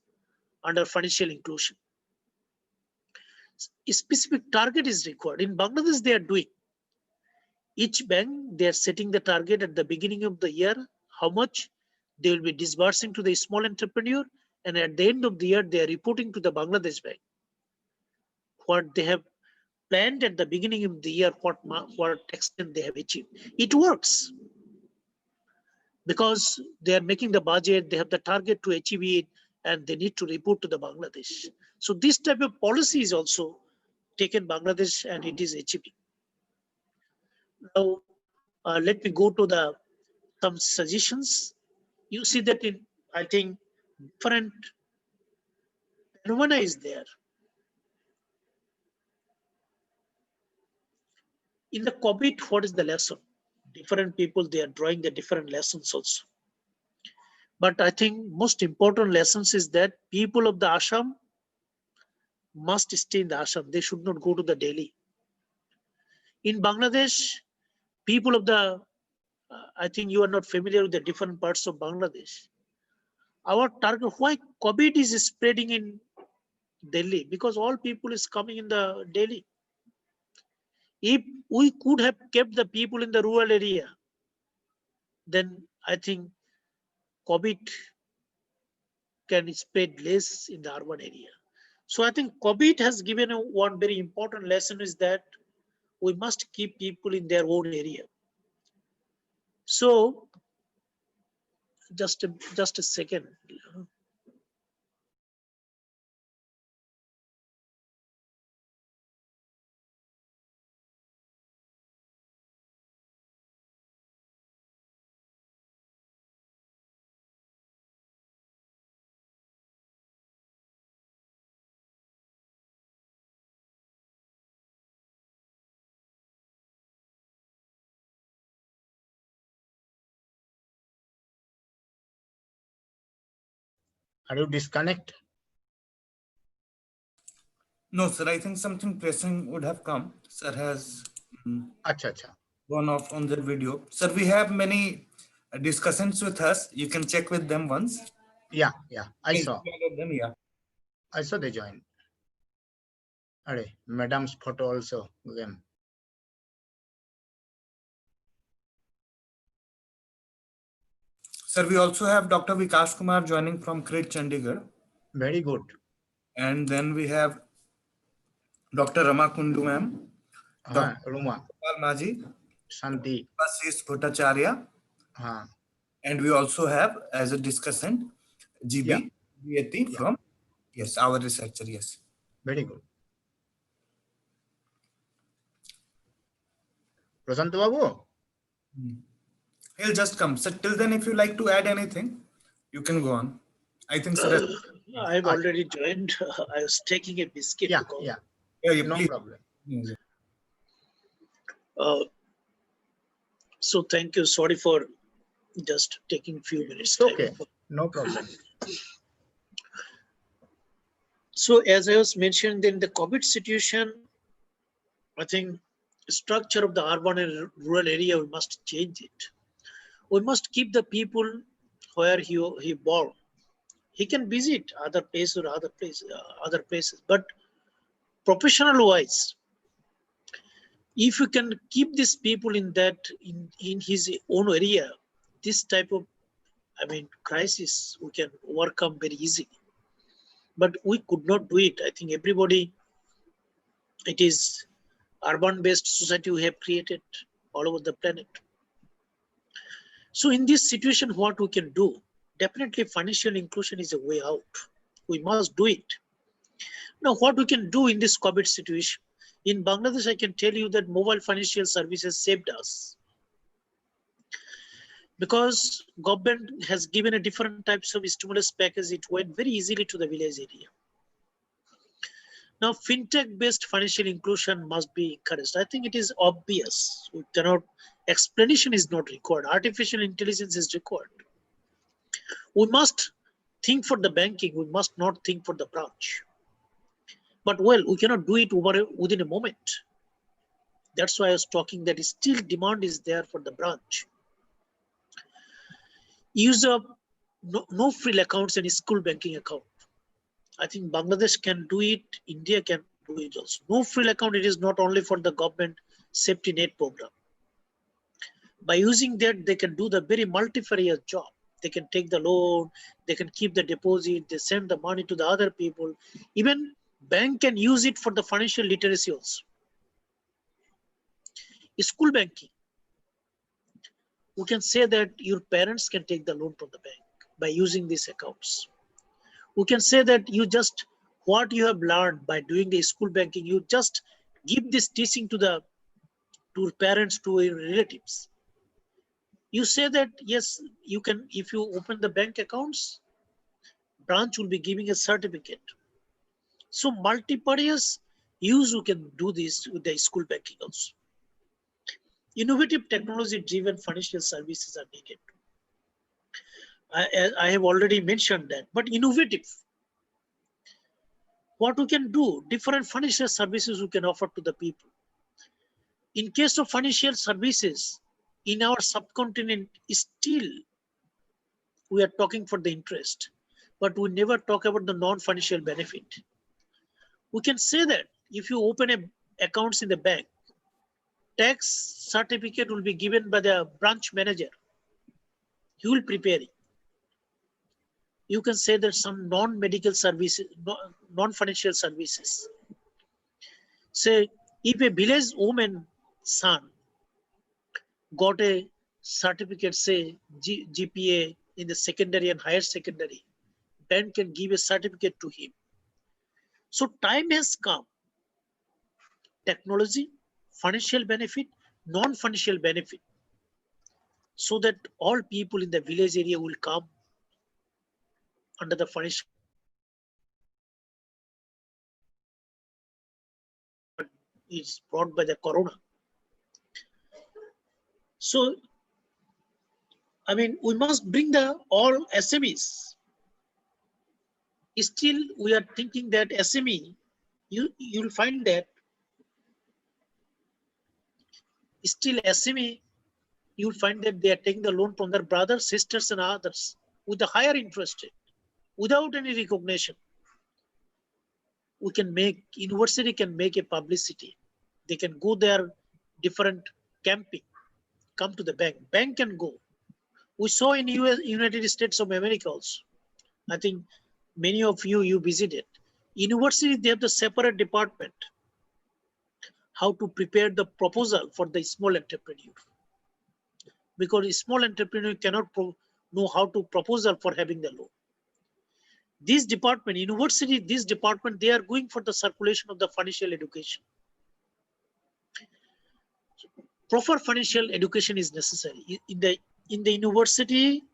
under financial inclusion. A specific target is required. In Bangladesh, they are doing. Each bank, they are setting the target at the beginning of the year, how much they will be disbursing to the small entrepreneur, and at the end of the year, they are reporting to the Bangladesh bank what they have planned at the beginning of the year, what extent they have achieved. It works because they are making the budget, they have the target to achieve it, and they need to report to the Bangladesh. So this type of policy is also taken Bangladesh, and it is achieving. Now, let me go to some suggestions. You see that I think different phenomena is there. In the COVID, what is the lesson? Different people, they are drawing the different lessons also. But I think most important lessons is that people of the Assam must stay in the Assam. They should not go to the Delhi. In Bangladesh, people of the, I think you are not familiar with the different parts of Bangladesh. Our target, why COVID is spreading in Delhi? Because all people is coming in the Delhi. If we could have kept the people in the rural area, then I think COVID can spread less in the urban area. So I think COVID has given one very important lesson is that we must keep people in their own area. So just a second. Are you disconnect? No, sir. I think something pressing would have come. Sir has Acha, acha. gone off on the video. Sir, we have many discussions with us. You can check with them once. Yeah, I Yes, saw. all of them, yeah. I saw they joined. Are madam's photo also again. Sir, we also have Dr. Vikas Kumar joining from CRIT Chandigarh. Very good. And then we have Dr. Rama Kundu ma'am, Dr. Ruma, Utpal Maji, Shanti. Ashish Bhattacharya, and we also have as a discussant GB Vyati from our researcher, yes. Very good. Prashanta Babu? He'll just come. So till then, if you like to add anything, you can go on. I think sir. I've already joined. I was taking a biscuit. Yeah, no please. problem. So thank you. Sorry for just taking few minutes. It's okay. No problem. So as I was mentioned, in the COVID situation, I think structure of the urban and rural area, we must change it. We must keep the people where he born. He can visit other places or other places, but professional wise, if you can keep these people in his own area, this type of crisis we can overcome very easily. But we could not do it. I think everybody, it is urban-based society we have created all over the planet. So in this situation, what we can do? Definitely financial inclusion is a way out. We must do it. Now, what we can do in this COVID situation? In Bangladesh, I can tell you that mobile financial services saved us, because government has given a different types of stimulus package. It went very easily to the village area. Now, fintech-based financial inclusion must be encouraged. I think it is obvious. We cannot, explanation is not required. Artificial intelligence is required. We must think for the banking. We must not think for the branch. But well, we cannot do it within a moment. That's why I was talking that still demand is there for the branch. Use of no frill accounts and school banking account. I think Bangladesh can do it, India can do it also. No frill account, it is not only for the government safety net program. By using that, they can do the very multifarious job. They can take the loan, they can keep the deposit, they send the money to the other people. Even bank can use it for the financial literacy also. School banking, we can say that your parents can take the loan from the bank by using these accounts. We can say that you just, what you have learned by doing the school banking, you just give this teaching to parents, to your relatives. You say that, yes, you can, if you open the bank accounts, branch will be giving a certificate. So multifarious use, you can do this with the school banking also. Innovative technology-driven financial services are needed. I have already mentioned that, but innovative. What we can do, different financial services we can offer to the people. In case of financial services, in our subcontinent, still we are talking for the interest, but we never talk about the non-financial benefit. We can say that if you open accounts in the bank, tax certificate will be given by the branch manager. He will prepare it. You can say that some non-medical services, non-financial services. Say, if a village woman son got a certificate, say GPA in the secondary and higher secondary, bank can give a certificate to him. So time has come. Technology, financial benefit, non-financial benefit, so that all people in the village area will come under the financial is brought by the corona. So, we must bring all SMEs. Still, we are thinking that SME, you'll find that still SME, you'll find that they are taking the loan from their brothers, sisters, and others with a higher interest rate, without any recognition. We can make, university can make a publicity. They can go there, different camping, come to the bank. Bank can go. We saw in United States of America also. I think many of you visited. University, they have the separate department, how to prepare the proposal for the small entrepreneur. Because a small entrepreneur cannot know how to proposal for having the loan. This department, university, this department, they are going for the circulation of the financial education. Proper financial education is necessary. In the university,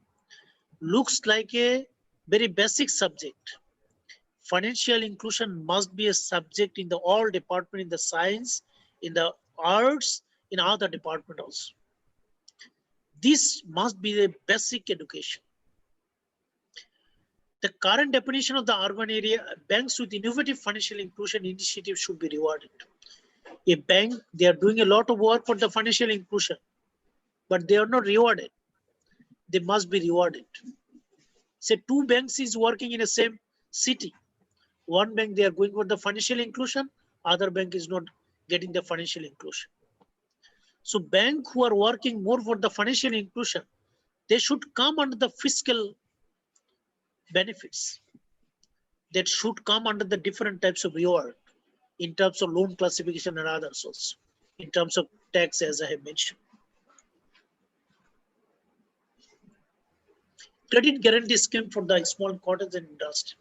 looks like a very basic subject. Financial inclusion must be a subject in the all department, in the science, in the arts, in other department also. This must be a basic education. The current definition of the urban area, banks with innovative financial inclusion initiatives should be rewarded. A bank, they are doing a lot of work for the financial inclusion, but they are not rewarded. They must be rewarded. Say two banks is working in the same city. One bank, they are going for the financial inclusion, other bank is not getting the financial inclusion. So bank who are working more for the financial inclusion, they should come under the fiscal benefits. That should come under the different types of reward in terms of loan classification and others also, in terms of tax, as I have mentioned. Credit guarantee scheme for the small cottage and industry.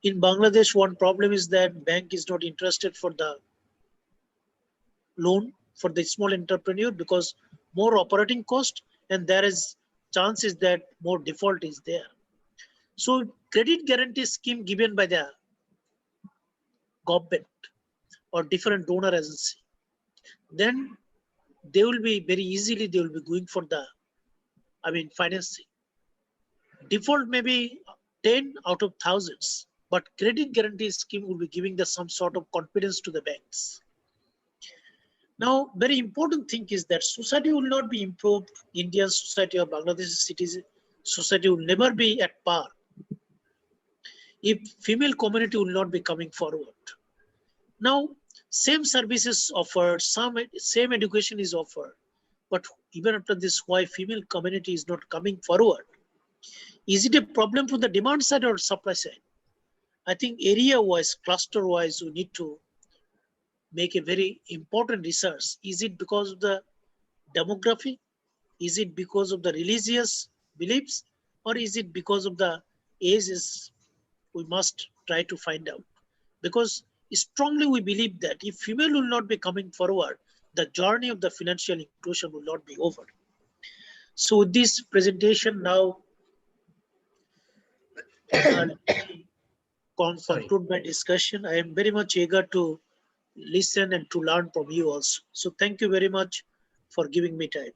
In Bangladesh, one problem is that bank is not interested for the loan for the small entrepreneur because more operating cost, and there is chances that more default is there. So credit guarantee scheme given by the government or different donor agency, then they will be very easily, they will be going for the, financing. Default may be 10 out of thousands, but credit guarantee scheme will be giving the some sort of confidence to the banks. Now, very important thing is that society will not be improved. Indian society or Bangladeshi citizen society will never be at par if female community will not be coming forward. Now, same services offered, same education is offered, but even after this, why female community is not coming forward? Is it a problem from the demand side or supply side? I think area-wise, cluster-wise, we need to make a very important research. Is it because of the demography? Is it because of the religious beliefs? Or is it because of the ages? We must try to find out. Because strongly we believe that if female will not be coming forward, the journey of the financial inclusion will not be over. So with this presentation now, conclude my discussion. I am very much eager to listen and to learn from you also. So thank you very much for giving me time.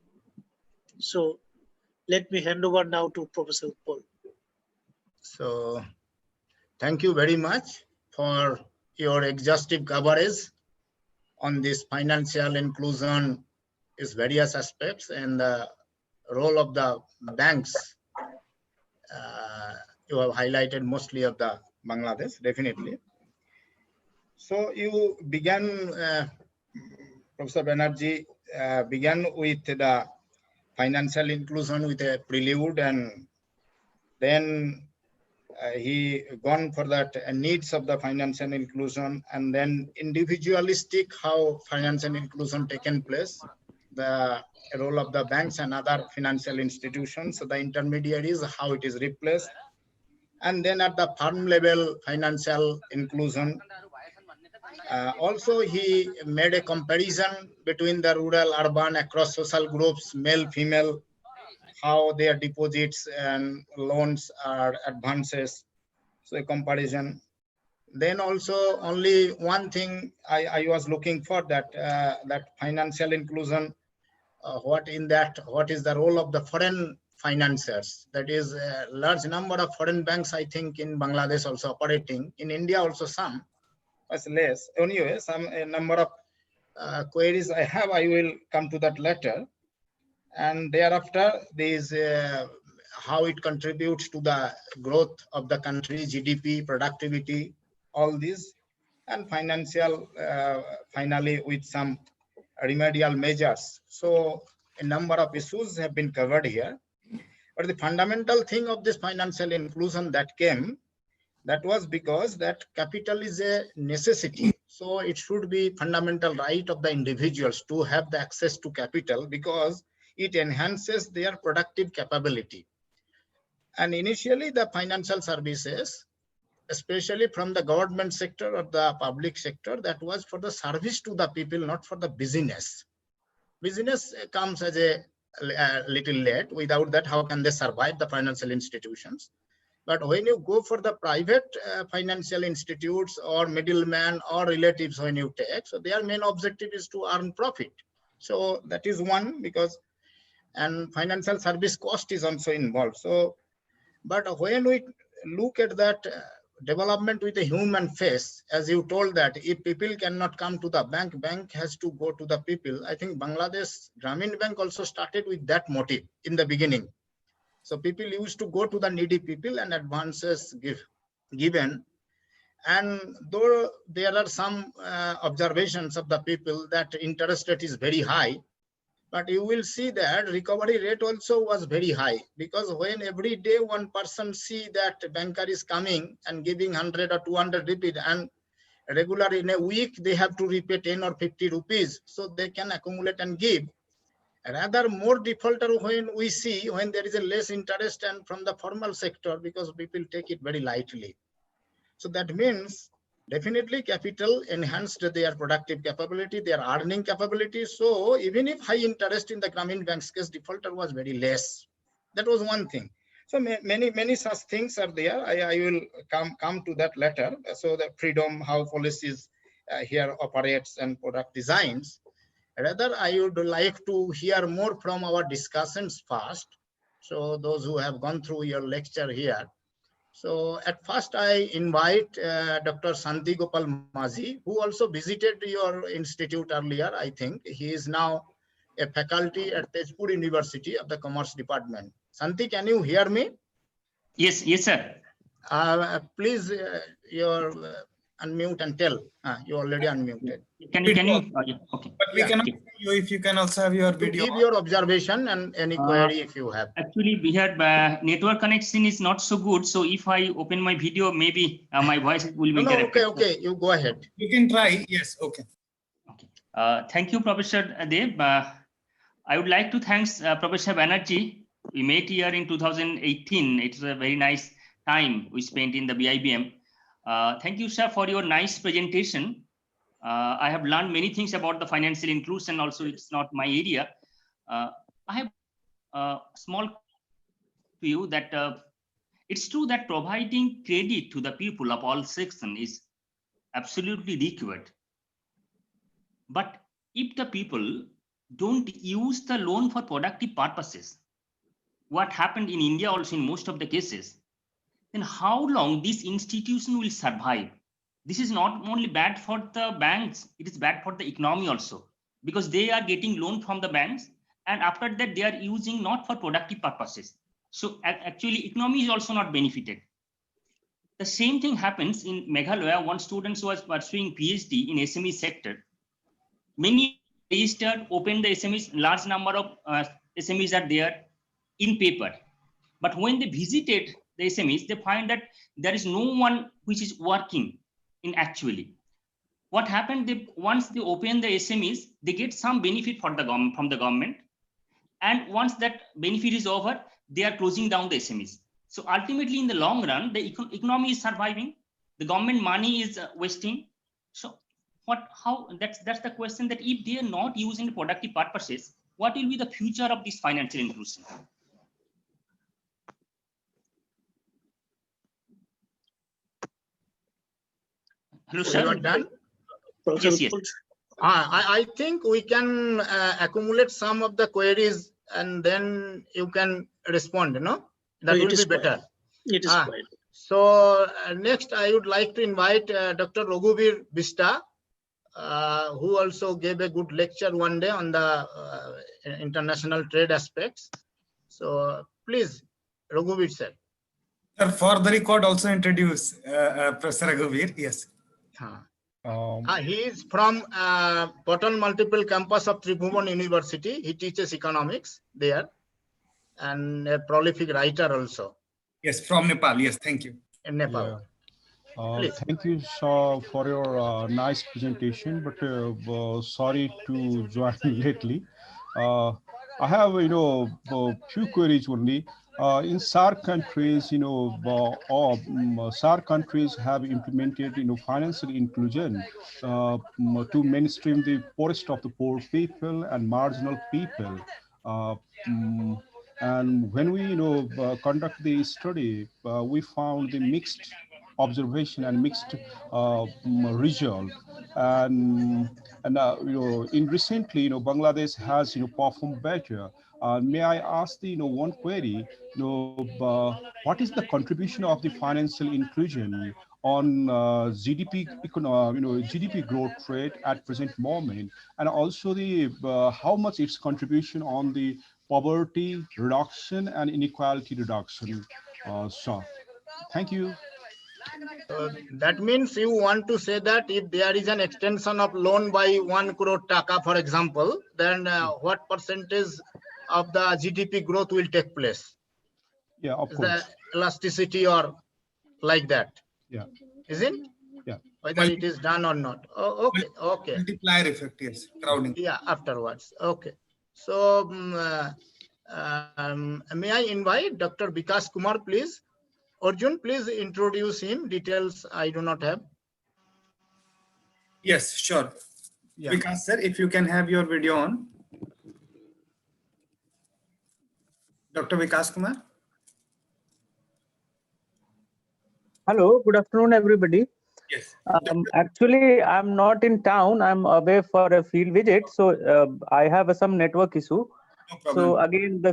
So let me hand over now to Professor Utpal. So thank you very much for your exhaustive coverage on this financial inclusion is various aspects and the role of the banks. You have highlighted mostly of the Bangladesh, definitely. So you began, Professor Banerjee began with the financial inclusion with a prelude, and then he gone for that needs of the financial inclusion, and then individualistic how financial inclusion taken place, the role of the banks and other financial institutions, so the intermediaries, how it is replaced, and then at the firm level financial inclusion. Also, he made a comparison between the rural, urban, across social groups, male, female, how their deposits and loans are advances. So a comparison. Then also only one thing I was looking for that that financial inclusion. What is the role of the foreign financiers? That is a large number of foreign banks, I think, in Bangladesh also operating. In India also some. As less. Anyway, a number of queries I have, I will come to that later. And thereafter, there is how it contributes to the growth of the country, GDP, productivity, all these, and financial, finally, with some remedial measures. So a number of issues have been covered here. But the fundamental thing of this financial inclusion that came, that was because that capital is a necessity. So it should be fundamental right of the individuals to have the access to capital because it enhances their productive capability. And initially the financial services, especially from the government sector or the public sector, that was for the service to the people, not for the business. Business comes as a little late. Without that, how can they survive, the financial institutions? But when you go for the private financial institutes or middlemen or relatives when you take, so their main objective is to earn profit. So that is one, because, and financial service cost is also involved. So But when we look at that development with a human face, as you told that if people cannot come to the bank, bank has to go to the people. I think Bangladesh Grameen Bank also started with that motive in the beginning. So people used to go to the needy people and advances given. And though there are some observations of the people that interest rate is very high, but you will see that recovery rate also was very high, because when every day one person see that banker is coming and giving 100 or 200 rupees, and regular in a week they have to repay 10 or 50 rupees, so they can accumulate and give. Rather more defaulter when we see when there is a less interest and from the formal sector, because people take it very lightly. So that means definitely capital enhanced their productive capability, their earning capability. So even if high interest in the Grameen Bank's case, defaulter was very less. That was one thing. So many such things are there. I will come to that later. So the freedom, how policies here operates and product designs. Rather, I would like to hear more from our discussants first. So those who have gone through your lecture here. So at first I invite Dr. Santi Gopal Mazi, who also visited your institute earlier, I think. He is now a faculty at Tezpur University of the Commerce Department. Santi, can you hear me? Yes, yes, sir. Please, your unmute and tell. You already unmuted. Can you? Okay. But we cannot see you if you can also have your video. Give your observation and any query if you have. Actually, we had network connection is not so good. So if I open my video, maybe my voice will be interrupted. Okay, you go ahead. You can try. Yes, okay. Okay. Thank you, Professor Dev. I would like to thank Professor Banerjee. We met here in 2018. It's a very nice time we spent in the BIBM. Thank you, sir, for your nice presentation. I have learned many things about the financial inclusion. Also, it's not my area. I have a small view that it's true that providing credit to the people of all sections is absolutely required. But if the people don't use the loan for productive purposes, what happened in India also in most of the cases, then how long this institution will survive? This is not only bad for the banks, it is bad for the economy also, because they are getting loan from the banks and after that they are using not for productive purposes. So actually economy is also not benefited. The same thing happens in Meghalaya. One student was pursuing PhD in SME sector. Many registered, opened the SMEs, large number of SMEs are there in paper. But when they visited the SMEs, they find that there is no one which is working in actually. What happened, once they open the SMEs, they get some benefit from the government. And once that benefit is over, they are closing down the SMEs. So ultimately in the long run, the economy is surviving, the government money is wasting. So that's the question, that if they are not using productive purposes, what will be the future of this financial inclusion? Hello, sir. You are done? Yes, yes. I think we can accumulate some of the queries and then you can respond, no? That will be better. It is fine. So next I would like to invite Dr. Raghuvir Bista, who also gave a good lecture one day on the international trade aspects. So please, Raghuvir sir. For the record, also introduce Professor Raghuvir. Yes. He is from Pathan Multiple Campus of Tribhuvan University. He teaches economics there and a prolific writer also. Yes, from Nepal. Yes, thank you. In Nepal. Yeah. Thank you, Shaw, for your nice presentation, but sorry to join lately. I have, few queries only. In SASC countries, SASC countries have implemented, financial inclusion to mainstream the poorest of the poor people and marginal people. And when we, conduct the study, we found the mixed observation and mixed result. And in recently, Bangladesh has, performed better. May I ask the one query? What is the contribution of the financial inclusion on GDP, GDP growth rate at present moment, and also the how much its contribution on the poverty reduction and inequality reduction? So, thank you. That means you want to say that if there is an extension of loan by 1 crore taka, for example, then what percentage of the GDP growth will take place? Yeah, of Is course. the elasticity or like that? Yeah. Is it? Yeah. Whether it is done or not. Oh, okay. Okay. Multiplier effect, yes. Crowding. Yeah, afterwards. Okay. So may I invite Dr. Vikas Kumar, please? Arjun, please introduce him. Details I do not have. Yes, sure. Yeah. Vikas sir, if you can have your video on. Dr. Vikas Kumar. Hello, good afternoon, everybody. Yes. Actually, I'm not in town. I'm away for a field visit, so I have some network issue. No problem. So again,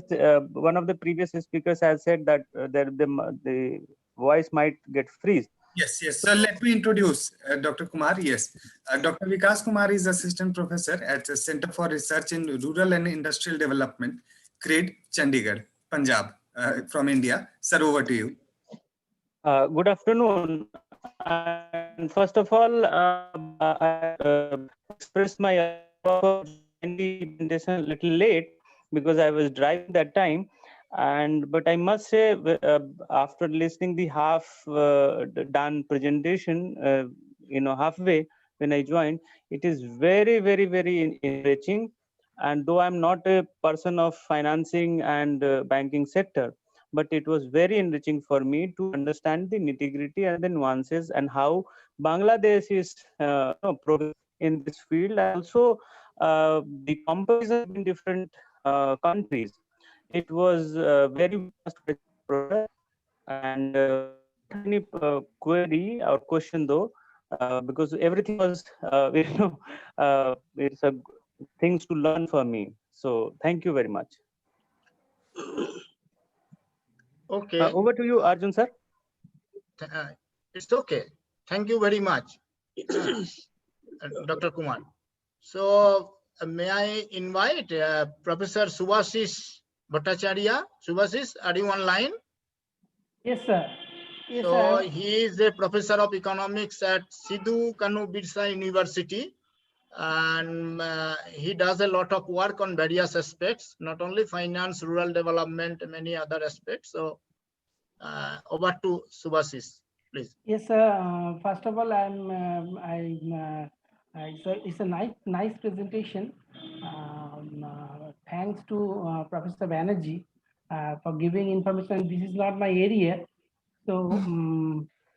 one of the previous speakers has said that the voice might get freeze. Yes, yes. So let me introduce Dr. Kumar. Yes, Dr. Vikas Kumar is assistant professor at the Center for Research in Rural and Industrial Development, CRED, Chandigarh, Punjab, from India. Sir, over to you. Good afternoon. And first of all, I express my presentation a little late because I was driving that time. But I must say, after listening the half done presentation, halfway when I joined, it is very, very, very enriching. And though I'm not a person of financing and banking sector, but it was very enriching for me to understand the nitty-gritty and the nuances and how Bangladesh is progressing in this field. Also, the comparison in different countries. It was very vast and any query or question though, because everything was it's a things to learn for me. So thank you very much. Okay. Over to you, Arjun sir. It's okay. Thank you very much, Dr. Kumar. So may I invite Professor Subhasis Bhattacharya? Subhasis, are you online? Yes, sir. Yes, so sir. He is a professor of economics at Sidhu Kanu Birsa University. And he does a lot of work on various aspects, not only finance, rural development, many other aspects. So over to Subhasis, please. Yes, sir. First of all, it's a nice presentation. Thanks to Professor Banerjee for giving information. This is not my area, so.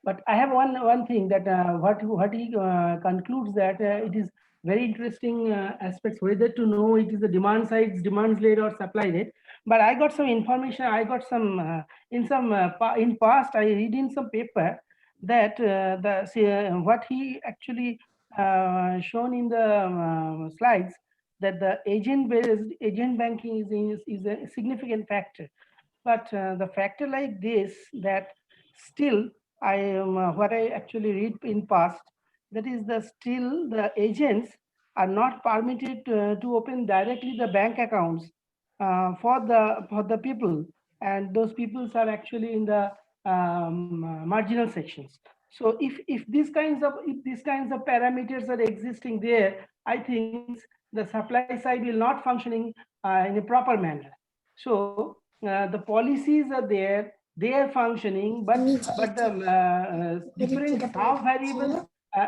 But I have one thing that what he concludes that it is very interesting aspects, whether to know it is the demand side, demand led or supply led. But I got some information. I got some in past. I read in some paper that what he actually shown in the slides, that the agent banking is a significant factor. But the factor like this, that still I am what I actually read in past, that is still the agents are not permitted to open directly the bank accounts for the people, and those peoples are actually in the marginal sections. So if these kinds of parameters are existing there, I think the supply side will not functioning in a proper manner. So the policies are there, they are functioning, but the different variables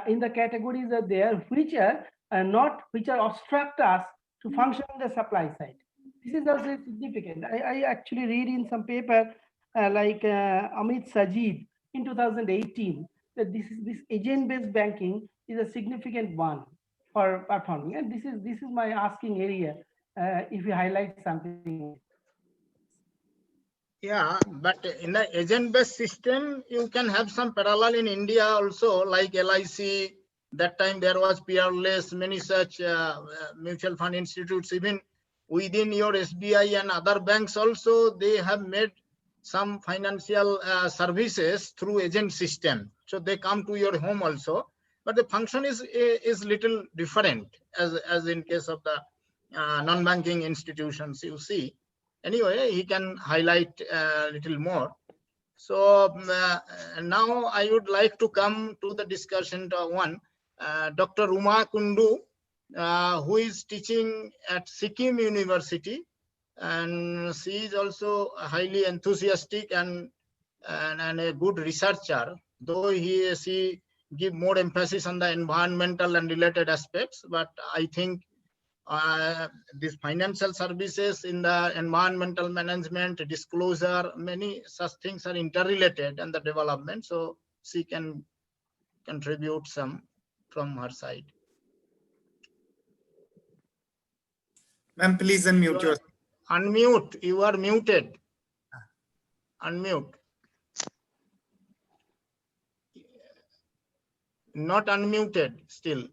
in the categories are there, which are obstruct us to function in the supply side. This is also significant. I actually read in some paper like amidst in 2018 that this agent-based banking is a significant one for performing, and this is my asking area. If you highlight something. Yeah, but in the agent-based system, you can have some parallel in India also, like LIC. That time there was peerless, many such mutual fund institutes. Even within your SBI and other banks also, they have made some financial services through agent system. So they come to your home also, but the function is little different as in case of the non-banking institutions you see. Anyway, he can highlight a little more. So now I would like to come to the discussion to one, Dr. Uma Kundu, who is teaching at Sikkim University, and she is also highly enthusiastic and a good researcher, though she give more emphasis on the environmental and related aspects. But I think these financial services in the environmental management, disclosure, many such things are interrelated in the development. So she can contribute some from her side. Ma'am, please unmute yourself. Unmute. You are muted. Unmute. Not unmuted still.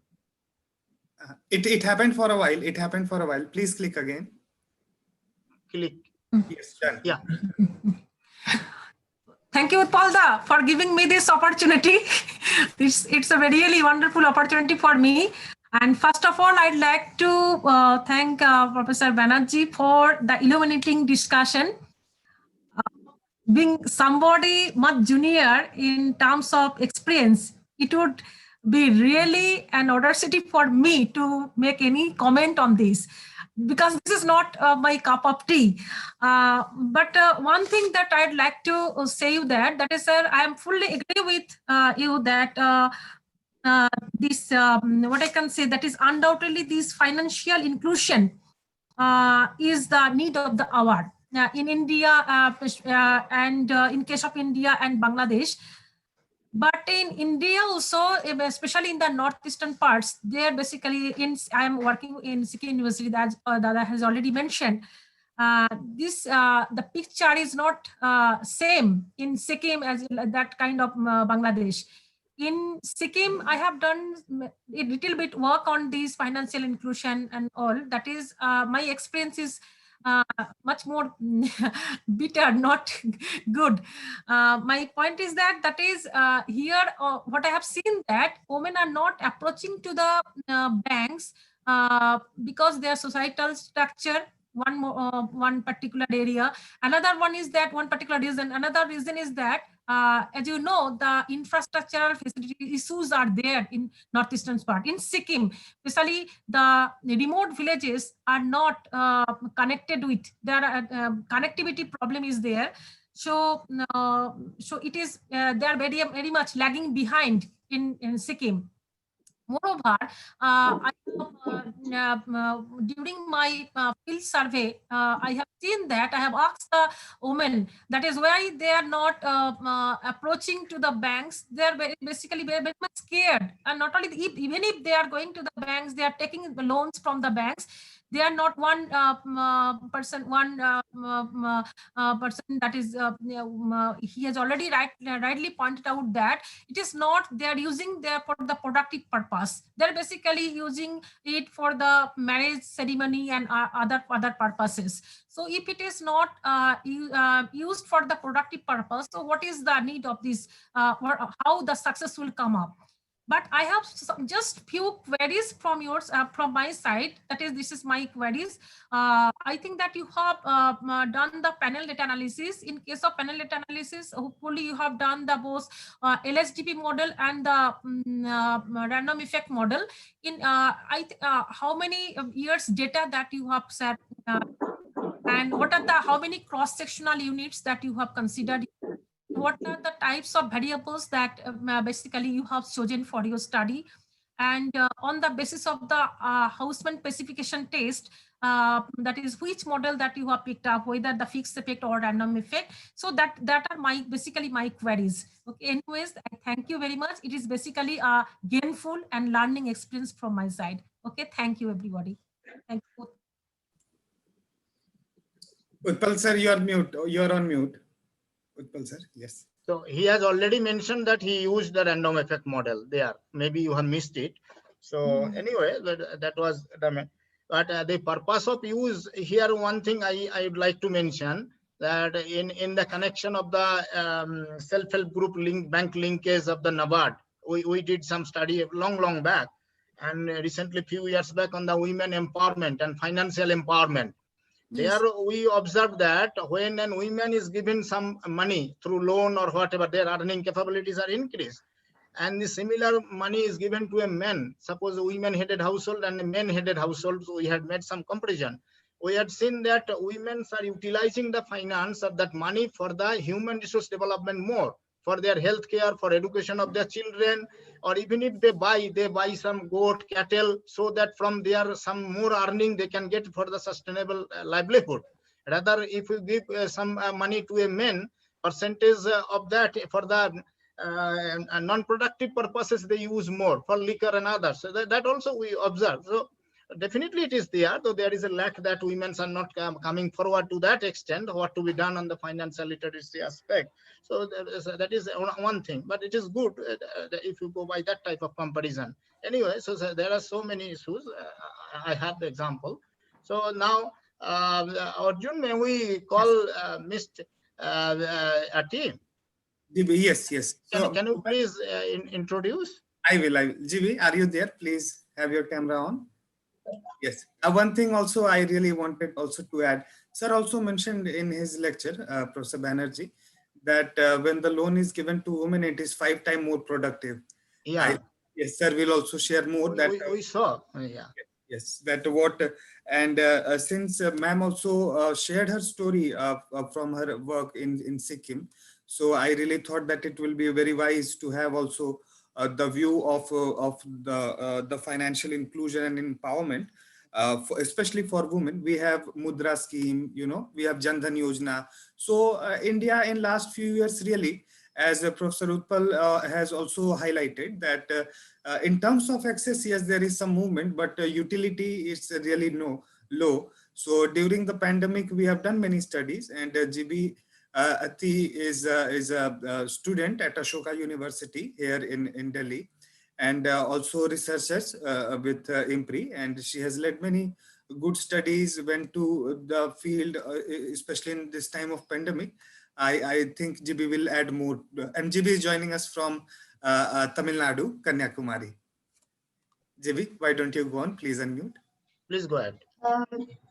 It happened for a while. It happened for a while. Please click again. Click. Yes, done. Yeah. Thank you, Utpal, for giving me this opportunity. It's a really wonderful opportunity for me. And first of all, I'd like to thank Professor Banerjee for the illuminating discussion. Being somebody much junior in terms of experience, it would be really an audacity for me to make any comment on this, because this is not my cup of tea. But one thing that I'd like to say you that is, sir, I am fully agree with you that this, what I can say, that is undoubtedly this financial inclusion is the need of the hour. In India and in case of India and Bangladesh, but in India also, especially in the northeastern parts, they are basically I am working in Sikkim University, that Dada has already mentioned. The picture is not same in Sikkim as that kind of Bangladesh. In Sikkim, I have done a little bit work on these financial inclusion and all. That is, my experience is much more bitter, not good. My point is that is here what I have seen, that women are not approaching to the banks because their societal structure, one particular area. Another one is that one particular reason. Another reason is that as you know, the infrastructural facility issues are there in northeastern part. In Sikkim, especially the remote villages are not connected with, their connectivity problem is there. So, so it is, they are very much lagging behind in Sikkim. Moreover, during my field survey, I have seen that, I have asked the women, that is why they are not approaching to the banks. They are basically very much scared. And not only, even if they are going to the banks, they are taking the loans from the banks. They are not one person that is, he has already rightly pointed out that it is not, they are using there for the productive purpose. They're basically using it for the marriage ceremony and other purposes. So if it is not used for the productive purpose, so what is the need of this, how the success will come up? But I have just few queries from yours, from my side. That is, this is my queries. I think that you have done the panel data analysis. In case of panel data analysis, hopefully you have done the both LSDP model and the random effect model. In how many years data that you have set, and what are the, how many cross-sectional units that you have considered? What are the types of variables that basically you have chosen for your study? And on the basis of the Houseman specification test, that is which model that you have picked up, whether the fixed effect or random effect. So that are basically my queries. Okay, anyways, I thank you very much. It is basically a gainful and learning experience from my side. Okay, thank you everybody. Thank you. Utpal sir, you are mute. You are on mute. Utpal sir, yes. So he has already mentioned that he used the random effect model there. Maybe you have missed it. So anyway, that was the But the purpose of use here, one thing I would like to mention, that in the connection of the self-help group bank linkage of the NABARD, we did some study long back, and recently few years back on the women empowerment and financial empowerment. Yes. There we observed that when a woman is given some money through loan or whatever, their earning capabilities are increased. And the similar money is given to a man. Suppose a women-headed household and a men-headed household, so we had made some comparison. We had seen that women are utilizing the finance of that money for the human resource development more, for their health care, for education of their children, or even if they buy some goat, cattle, so that from there some more earning they can get for the sustainable livelihood. Rather, if you give some money to a man, percentage of that for the non-productive purposes they use more for liquor and others. So that also we observe. So definitely it is there, though there is a lack that women are not coming forward to that extent, what to be done on the financial literacy aspect. So that is one thing, but it is good if you go by that type of comparison. Anyway, so there are so many issues. I have the example. So now, Arjun, may we call Mr. Ati? Yes. So, Can you please introduce? I will. GB, are you there? Please have your camera on. Yes. One thing also I really wanted also to add. Sir also mentioned in his lecture, Professor Banerjee, that when the loan is given to women, it is 5 times more productive. Yeah. Yes, sir will also share more. We saw. Yeah. Yes, that what, and since ma'am also shared her story from her work in Sikkim, so I really thought that it will be very wise to have also the view of the financial inclusion and empowerment, especially for women. We have Mudra scheme, we have Jan Dhan Yojana. So India in last few years really, as Professor Utpal has also highlighted, that in terms of access, yes, there is some movement, but utility is really low. So during the pandemic, we have done many studies, and GB Ati is a student at Ashoka University here in Delhi, and also researchers with IMPRI, and she has led many good studies, went to the field, especially in this time of pandemic. I think GB will add more, and GB is joining us from Tamil Nadu, Kanyakumari. GB, why don't you go on? Please unmute. Please go ahead.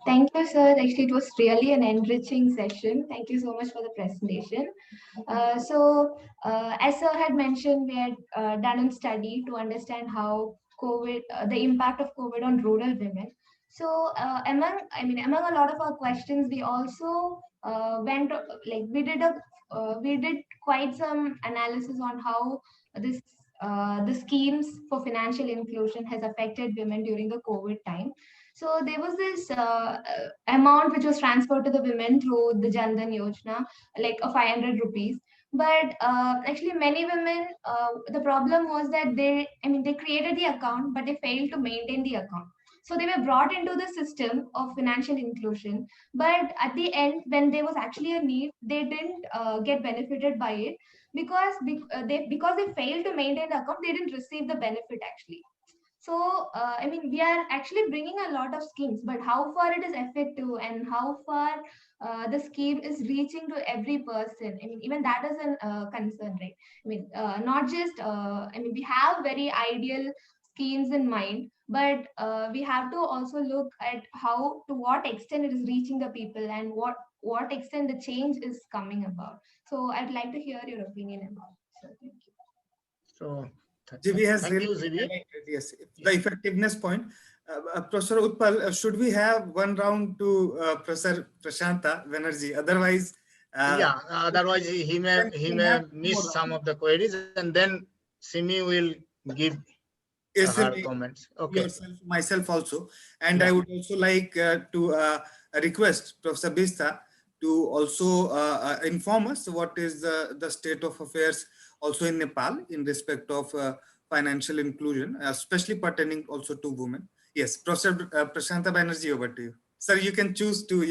Thank you, sir. Actually, it was really an enriching session. Thank you so much for the presentation. As sir had mentioned, we had done a study to understand how COVID, the impact of COVID on rural women. So among a lot of our questions, we also we did quite some analysis on how the schemes for financial inclusion has affected women during the COVID time. So there was this amount which was transferred to the women through the Jan Dhan Yojana, like 500 rupees. But actually, many women, the problem was that they created the account, but they failed to maintain the account. So they were brought into the system of financial inclusion, but at the end, when there was actually a need, they didn't get benefited by it because they failed to maintain the account. They didn't receive the benefit actually. So, we are actually bringing a lot of schemes, but how far it is effective and how far the scheme is reaching to every person, even that is a concern, right? Not just, we have very ideal schemes in mind, but we have to also look at to what extent it is reaching the people and what extent the change is coming about. So, I'd like to hear your opinion about it. So, thank you. So, GB has thank really you, GB. Yes, the effectiveness point. Professor Utpal, should we have one round to Professor Prashanta Banerjee? Otherwise, otherwise he may miss some of the queries, and then Simi will give her comments. Okay. Myself also, and I would also like to request Professor Bista to also inform us what is the state of affairs also in Nepal in respect of financial inclusion, especially pertaining also to women. Yes, Professor Prashanta Banerjee, over to you. Sir, you can choose to,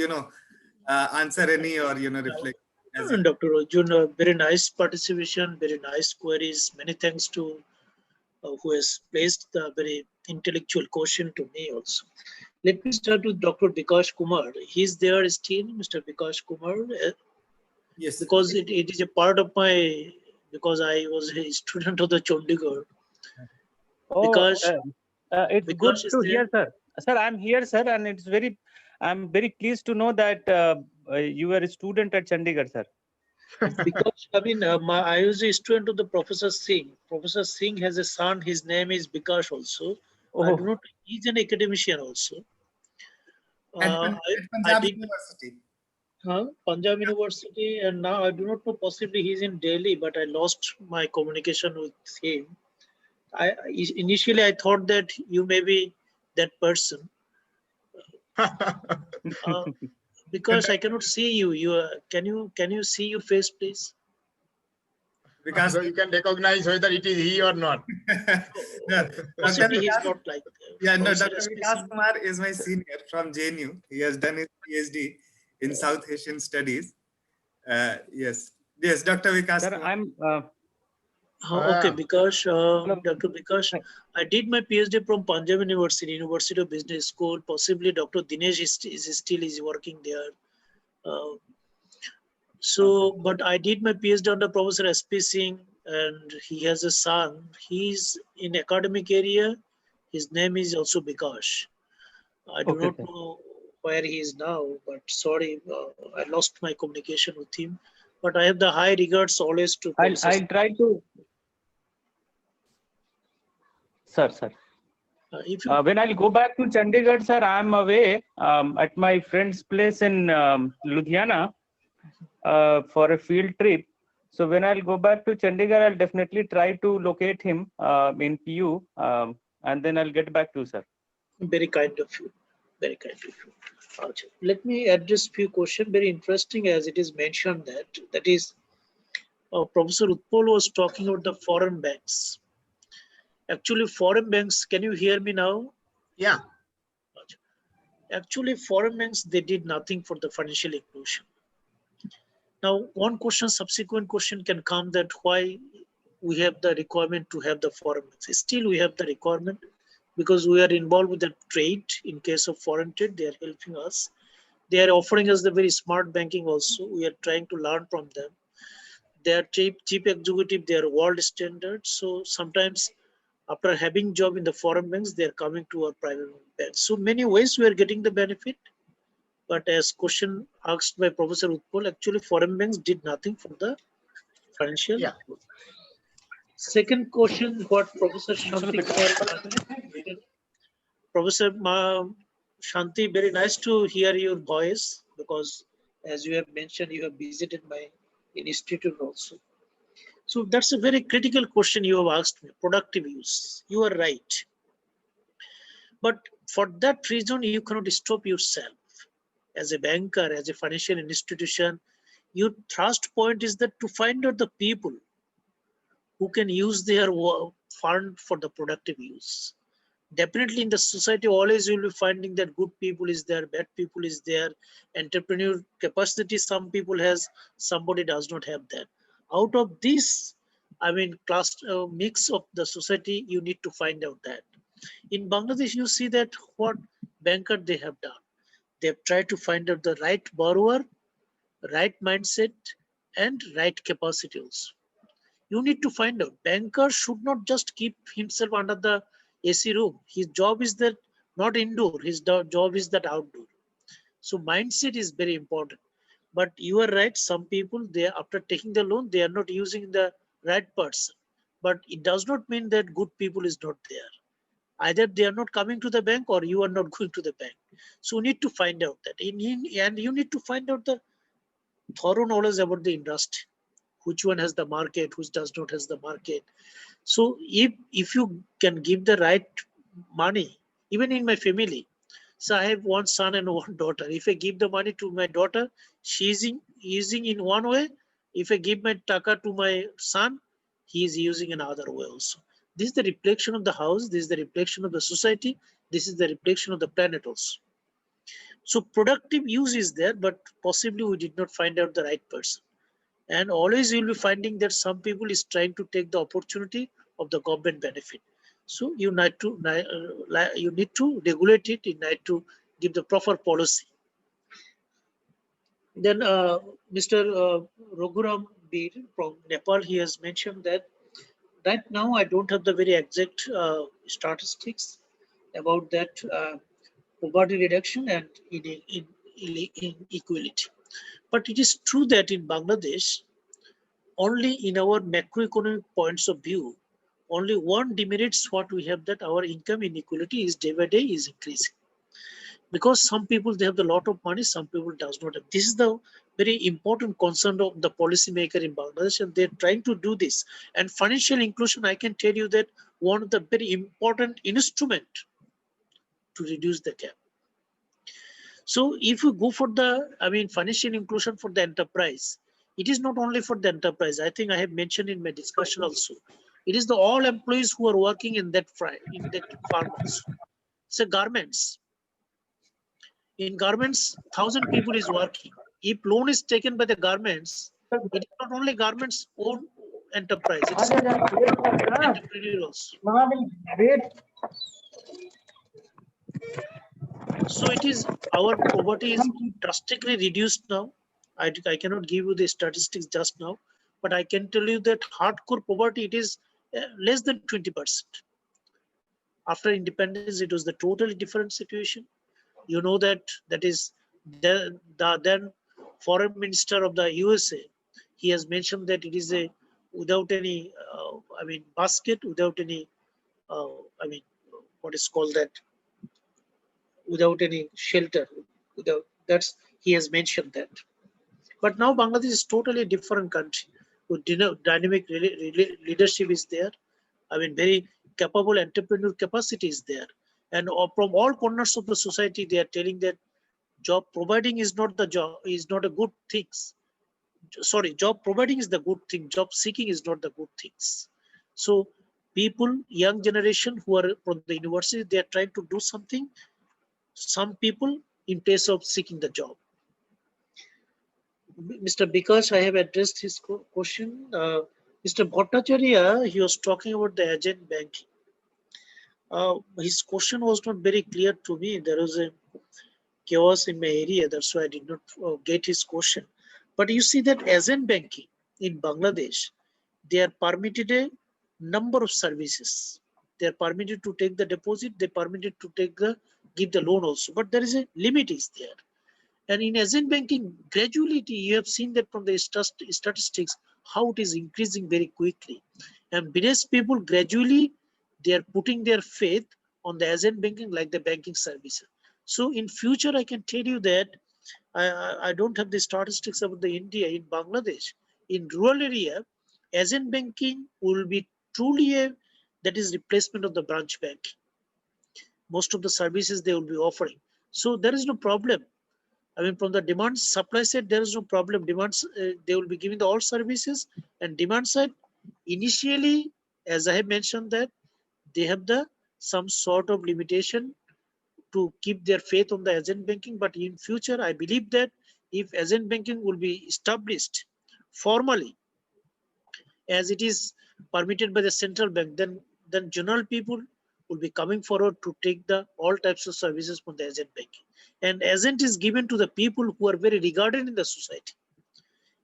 answer any or, reflect. Dr. Arjun, very nice participation, very nice queries. Many thanks to who has placed the very intellectual question to me also. Let me start with Dr. Bikash Kumar. He's there still, Mr. Bikash Kumar, Yes. because it is a part of my, because I was a student of the Chandigarh. Because it's Bikash good is to there. hear, sir. Sir, I'm here, sir, and I'm very pleased to know that you were a student at Chandigarh, sir. Because I mean, I was a student of the Professor Singh. Professor Singh has a son. His name is Bikash also. I do not. He's an academician also. At I Punjab did University. Punjab University, and now I do not know. Possibly he's in Delhi, but I lost my communication with him. Initially I thought that you may be that person. Because I cannot see you. Can you see your face, please? Because so you can recognize whether it is he or not. No, Possibly he's not like. Yeah, no, Professor Dr. SP Vikas Singh. Kumar is my senior from JNU. He has done his PhD in South Asian Studies. Yes, Dr. Vikas Sir, Kumar. I'm. Okay, because Dr. Bikash, I did my PhD from Punjab University, University of Business School. Possibly Dr. Dinesh is still working there. But I did my PhD under Professor SP Singh, and he has a son. He's in academic area. His name is also Bikash. I do not know where he is now, but sorry, I lost my communication with him. But I have the high regards always to Professor. I'll try to. Sir. When I'll go back to Chandigarh, sir, I'm away at my friend's place in Ludhiana for a field trip. So when I'll go back to Chandigarh, I'll definitely try to locate him in PU, and then I'll get back to you, sir. Very kind of you. Very kind of you. Let me address few questions. Very interesting, as it is mentioned that is Professor Utpal was talking about the foreign banks. Actually, foreign banks, can you hear me now? Yeah. Actually, foreign banks, they did nothing for the financial inclusion. Now, one question, subsequent question can come that why we have the requirement to have the foreign banks. Still, we have the requirement because we are involved with the trade. In case of foreign trade, they are helping us. They are offering us the very smart banking also. We are trying to learn from them. They are cheap executive, they are world standards. So sometimes after having job in the foreign banks, they are coming to our private banks. So many ways we are getting the benefit. But as question asked by Professor Utpal, actually foreign banks did nothing for the financial. Yeah. Second question, what Professor Shanti Professor Shanti, very nice to hear your voice, because as you have mentioned, you have visited my institute also. So that's a very critical question you have asked me, productive use. You are right. But for that reason, you cannot stop yourself. As a banker, as a financial institution, your thrust point is that to find out the people who can use their fund for the productive use. Definitely in the society, always you'll be finding that good people is there, bad people is there, entrepreneur capacity some people has, somebody does not have that. Out of this, I mean, class mix of the society, you need to find out that. In Bangladesh, you see that what banker they have done. They have tried to find out the right borrower, right mindset, and right capacity also. You need to find out. Banker should not just keep himself under the AC room. His job is that not indoor. His job is that outdoor. So mindset is very important. But you are right. Some people, they after taking the loan, they are not using the right person. But it does not mean that good people is not there. Either they are not coming to the bank or you are not going to the bank. So you need to find out that. And you need to find out the thorough knowledge about the industry. Which one has the market, which does not has the market. So if you can give the right money, even in my family, so I have one son and one daughter. If I give the money to my daughter, she's using in one way. If I give my taka to my son, he is using another way also. This is the reflection of the house. This is the reflection of the society. This is the reflection of the planet also. So productive use is there, but possibly we did not find out the right person. And always you'll be finding that some people is trying to take the opportunity of the government benefit. So you need to regulate it. You need to give the proper policy. Then Mr. Raghuram Bir from Nepal, he has mentioned that right now I don't have the very exact statistics about that poverty reduction and inequality. But it is true that in Bangladesh, only in our macroeconomic points of view, only one demerits what we have, that our income inequality is day by day is increasing. Because some people, they have a lot of money, some people does not have. This is the very important concern of the policymaker in Bangladesh, and they're trying to do this. And financial inclusion, I can tell you that one of the very important instrument to reduce the gap. So if you go for the, financial inclusion for the enterprise, it is not only for the enterprise. I think I have mentioned in my discussion also. It is the all employees who are working in that farm also. So garments. In garments, 1,000 people is working. If loan is taken by the garments, it is not only garments own enterprise, it's entrepreneurial also. So it is, our poverty is drastically reduced now. I cannot give you the statistics just now, but I can tell you that hardcore poverty, it is less than 20%. After independence, it was the totally different situation. You know that is the then foreign minister of the USA. He has mentioned that it is a without any basket, without any what is called that, without any shelter, without, that's, he has mentioned that. But now Bangladesh is totally a different country with dynamic leadership is there. Very capable entrepreneur capacity is there. And from all corners of the society, they are telling that job providing is not the job, is not a good things. Sorry, job providing is the good thing. Job seeking is not the good things. So people, young generation who are from the university, they are trying to do something. Some people in place of seeking the job. Mr. Bikash, I have addressed his question. Mr. Bhattacharya, he was talking about the agent banking. His question was not very clear to me. There was a chaos in my area, that's why I did not get his question. But you see that agent banking in Bangladesh, they are permitted a number of services. They are permitted to take the deposit, they are permitted to give the loan also, but there is a limit is there. And in agent banking, gradually you have seen that from the statistics, how it is increasing very quickly. And business people gradually, they are putting their faith on the agent banking like the banking services. So in future, I can tell you that I don't have the statistics about the India, in Bangladesh, in rural area, agent banking will be truly that is replacement of the branch banking. Most of the services they will be offering. So there is no problem. From the demand supply side, there is no problem. Demands, they will be giving the all services, and demand side, initially, as I have mentioned that they have some sort of limitation to keep their faith on the agent banking. But in future, I believe that if agent banking will be established formally, as it is permitted by the central bank, then general people will be coming forward to take all types of services from the agent banking. And agent is given to the people who are very regarded in the society.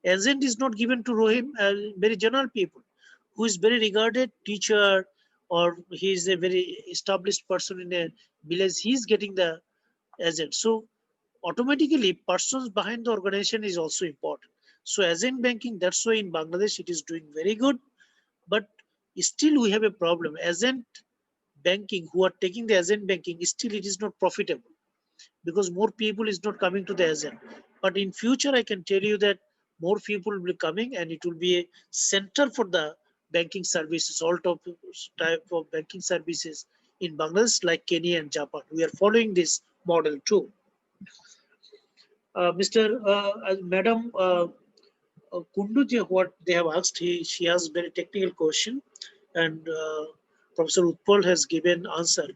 Agent is not given to very general people who is very regarded teacher, or he is a very established person in a village, he is getting the agent. So automatically persons behind the organization is also important. So agent banking, that's why in Bangladesh it is doing very good. But still we have a problem. Agent banking, who are taking the agent banking, still it is not profitable because more people is not coming to the agent. But in future, I can tell you that more people will be coming, and it will be a center for the banking services, all type of banking services in Bangladesh, like Kenya and Japan. We are following this model too. Madam Kundu, what they have asked, she has very technical question, and Professor Utpal has given answer,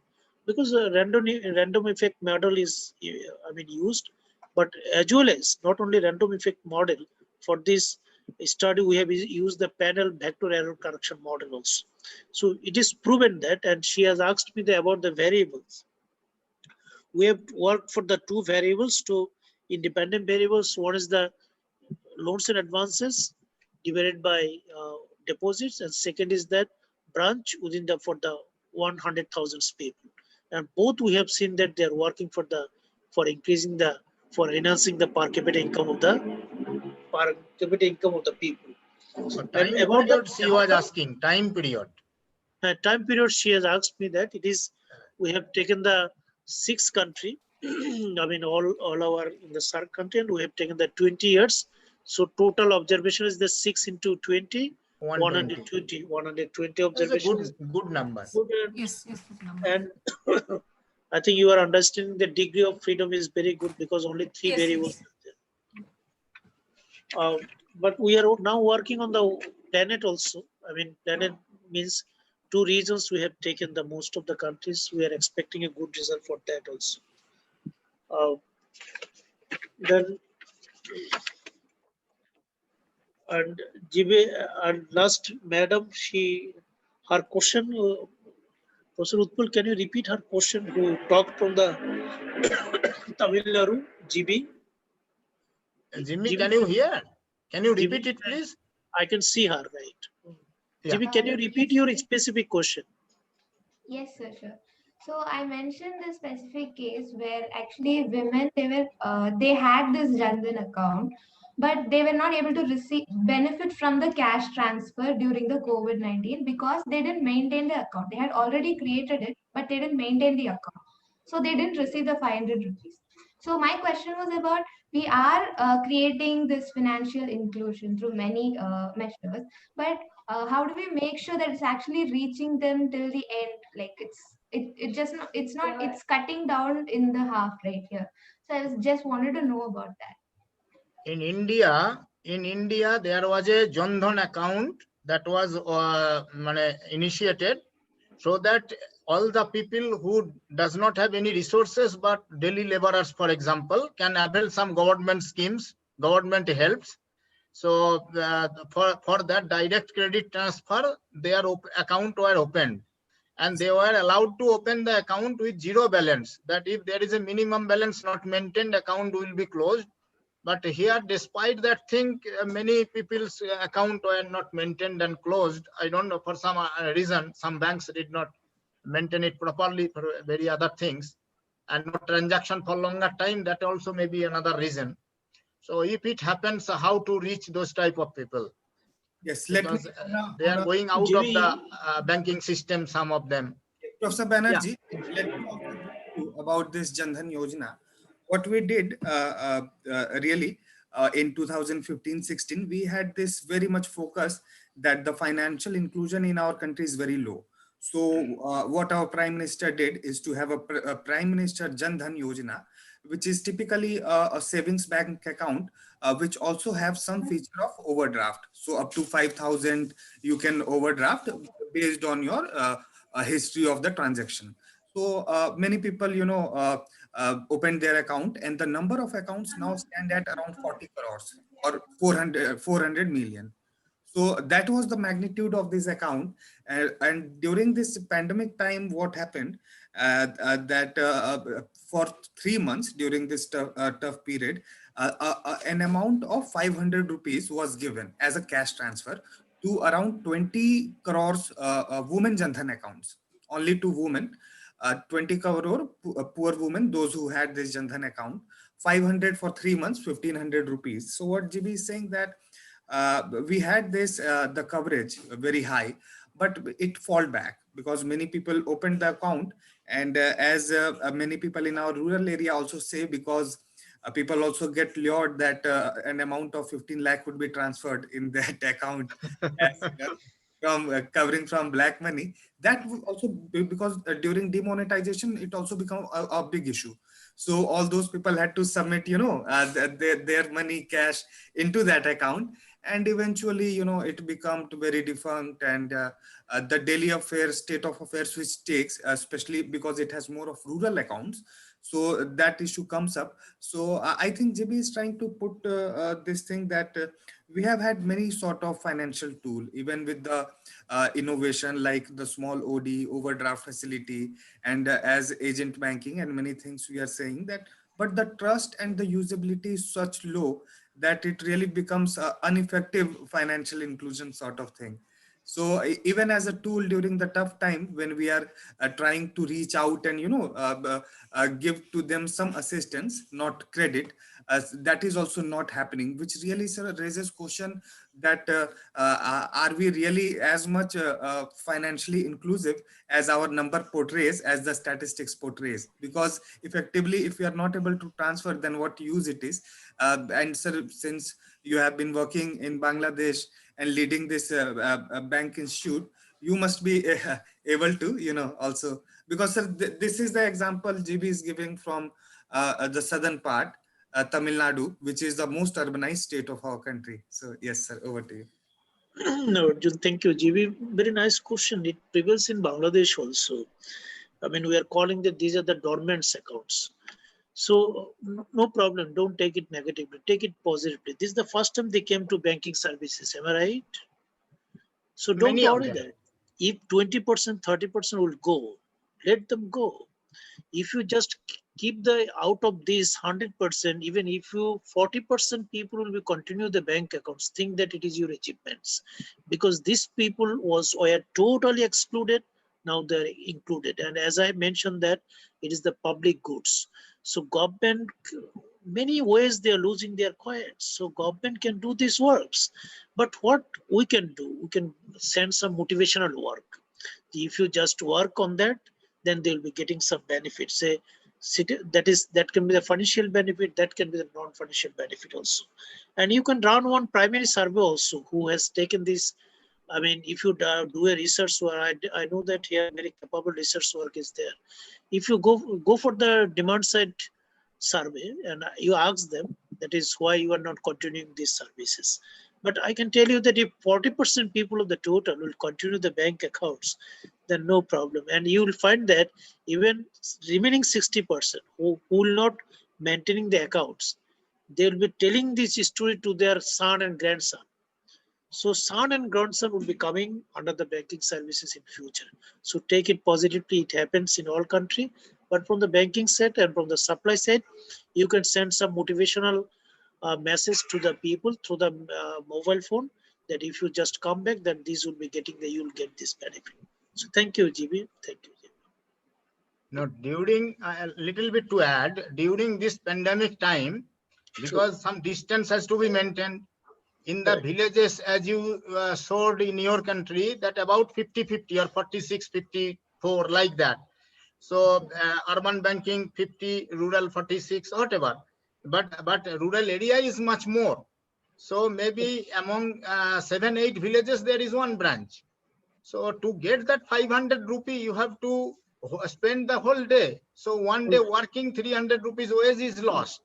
because random effect model is used, but as well as not only random effect model for this study, we have used the panel vector error correction model also. So it is proven that, and she has asked me about the variables. We have worked for the two variables, two independent variables. One is the loans and advances divided by deposits, and second is that branch within the for the 100,000 people. And both we have seen that they are working for increasing the enhancing the per capita income of the people. So time period she was asking, time period. Time period she has asked me that it is, we have taken the 6 country, I mean all our in the SASC country, and we have taken the 20 years. So total observation is the 6 into 20, 120 observations. Good number. Yes, yes. Good number. And I think you are understanding the degree of freedom is very good because only 3 Yes, variables yes. are there. But we are now working on the planet also. I mean, planet means 2 regions we have taken the most of the countries. We are expecting a good result for that also. Then and GB and last madam, her question, Professor Utpal, can you repeat her question? Who talked from the Tamil Nadu, GB? Jimmy, can you hear? Can you repeat it, please? I can see her, right? Yeah. GB, can you repeat your specific question? Yes, sir, sure. So I mentioned the specific case where actually women, they had this Jandan account, but they were not able to benefit from the cash transfer during the COVID-19 because they didn't maintain the account. They had already created it, but they didn't maintain the account. So they didn't receive the 500 rupees. So my question was about, we are creating this financial inclusion through many measures, but how do we make sure that it's actually reaching them till the end? Like it's cutting down in the half right here. So I just wanted to know about that. In India, there was a Jan Dhan account that was initiated so that all the people who does not have any resources but daily laborers, for example, can avail some government schemes, government helps. So for that direct credit transfer, their account were opened. And they were allowed to open the account with 0 balance. That if there is a minimum balance not maintained, account will be closed. But here, despite that thing, many people's account were not maintained and closed. I don't know, for some reason, some banks did not maintain it properly for very other things. And no transaction for longer time, that also may be another reason. So if it happens, how to reach those type of people? Yes, because they are going out of the banking system, some of them. Professor Banerjee, let me also tell you about this Jan Dhan Yojana. What we did really in 2015-16, we had this very much focus that the financial inclusion in our country is very low. So what our Prime Minister did is to have a Prime Minister Jan Dhan Yojana, which is typically a savings bank account, which also have some feature of overdraft. So up to 5,000 you can overdraft based on your history of the transaction. So many people, opened their account, and the number of accounts now stand at around 40 crores or 400 million. So that was the magnitude of this account. And during this pandemic time, what happened for 3 months during this tough period, an amount of 500 rupees was given as a cash transfer to around 20 crores women Jan Dhan accounts, only to women, 20 crore poor women, those who had this Jan Dhan account, 500 for 3 months, 1,500 rupees. So what GB is saying that we had this, the coverage very high, but it fall back because many people opened the account. And as many people in our rural area also say, because people also get lured that an amount of 15 lakh would be transferred in that account as, from covering from black money. That would also be because during demonetization, it also become a big issue. So all those people had to submit, their money cash into that account. And eventually, it became very defunct, and the daily affairs, state of affairs, which takes, especially because it has more of rural accounts. So that issue comes up. So I think JB is trying to put this thing that we have had many sort of financial tool, even with the innovation like the small OD overdraft facility and as agent banking and many things we are saying that, but the trust and the usability is such low that it really becomes a ineffective financial inclusion sort of thing. So even as a tool during the tough time when we are trying to reach out and give to them some assistance, not credit, that is also not happening, which really sort of raises question that are we really as much financially inclusive as our number portrays, as the statistics portrays? Because effectively, if we are not able to transfer, then what use it is? And sir, since you have been working in Bangladesh and leading this bank institute, you must be able to, also, because sir, this is the example GB is giving from the southern part, Tamil Nadu, which is the most urbanized state of our country. So yes, sir, over to you. No, Arjun, thank you, GB. Very nice question. It prevails in Bangladesh also. I mean, we are calling that these are the dormant accounts. So no problem. Don't take it negatively. Take it positively. This is the first time they came to banking services. Am I right? So don't Many of worry them. that. If 20%, 30% will go, let them go. If you just keep the out of this 100%, even if you 40% people will be continue the bank accounts, think that it is your achievements, because these people were totally excluded. Now they're included, and as I mentioned that it is the public goods. So government, many ways they are losing their coins. So government can do these works, but what we can do, we can send some motivational work. If you just work on that, then they'll be getting some benefits. Say, that can be the financial benefit, that can be the non-financial benefit also. And you can run one primary survey also who has taken this. I mean, if you do a research work, I know that here very capable research work is there. If you go for the demand side survey and you ask them, that is why you are not continuing these services. But I can tell you that if 40% people of the total will continue the bank accounts, then no problem. And you will find that even remaining 60% who will not maintaining the accounts, they will be telling this story to their son and grandson. So son and grandson will be coming under the banking services in future. So take it positively. It happens in all country, but from the banking side and from the supply side, you can send some motivational message to the people through the mobile phone that if you just come back, then these will be getting the, you'll get this benefit. So thank you, GB. Thank you. No, during a little bit to add, during this pandemic time, because some distance has to be maintained in the villages, as you showed in your country, that about 50-50 or 46-54 like that. So urban banking 50, rural 46, whatever. But rural area is much more. So maybe among 7-8 villages there is one branch. So to get that 500 rupee, you have to spend the whole day. So one day working 300 rupees wage is lost.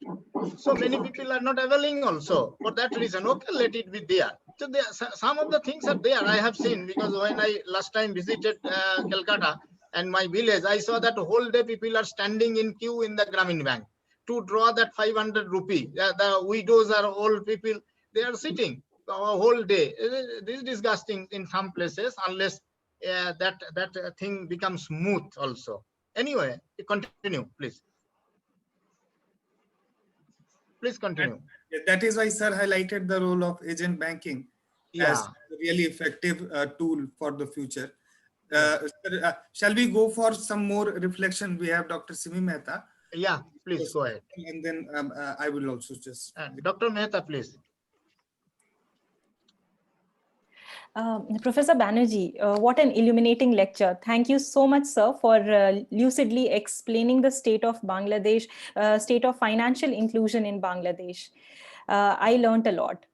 So many people are not availing also for that reason. Okay, let it be there. So there, some of the things are there. I have seen, because when I last time visited Calcutta and my village, I saw that whole day people are standing in queue in the Grameen Bank to draw that 500 rupee. The widows are old people. They are sitting a whole day. This is disgusting in some places, unless that thing becomes smooth also. Anyway, continue, please. Please continue. That is why sir highlighted the role of agent banking as a really effective tool for the future. Shall we go for some more reflection? We have Dr. Simi Mehta. Yeah, please go ahead. And then I will also just... Dr. Mehta, please. Professor Banerjee, what an illuminating lecture. Thank you so much, sir, for lucidly explaining the state of Bangladesh, state of financial inclusion in Bangladesh. I learned a lot.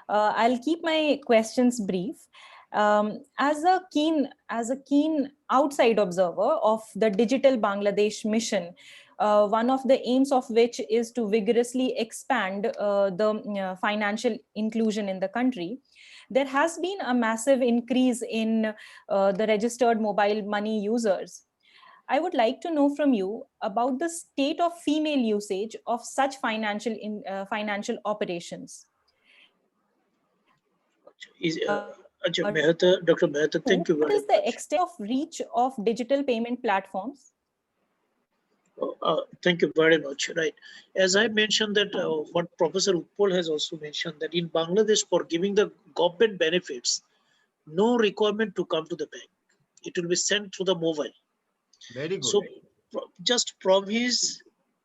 I'll keep my questions brief. As a keen outside observer of the Digital Bangladesh mission, one of the aims of which is to vigorously expand the financial inclusion in the country, there has been a massive increase in the registered mobile money users. I would like to know from you about the state of female usage of such financial operations. Mehta, Dr. Mehta, thank you What very is the much. extent of reach of digital payment platforms? Thank you very much. Right. As I mentioned that what Professor Utpal has also mentioned that in Bangladesh for giving the government benefits, no requirement to come to the bank. It will be sent through the mobile. Very good. So just from his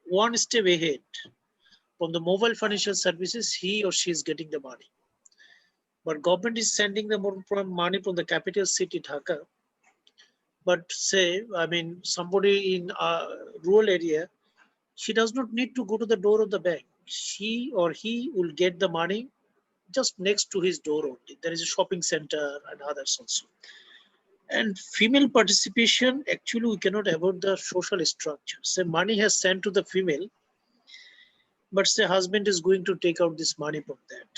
one step ahead, from the mobile financial services, he or she is getting the money. But government is sending the money from the capital city, Dhaka. But say, I mean, somebody in a rural area, she does not need to go to the door of the bank. She or he will get the money just next to his door only. There is a shopping center and others also. And female participation, actually, we cannot avoid the social structure. Say money has sent to the female, but say husband is going to take out this money from that.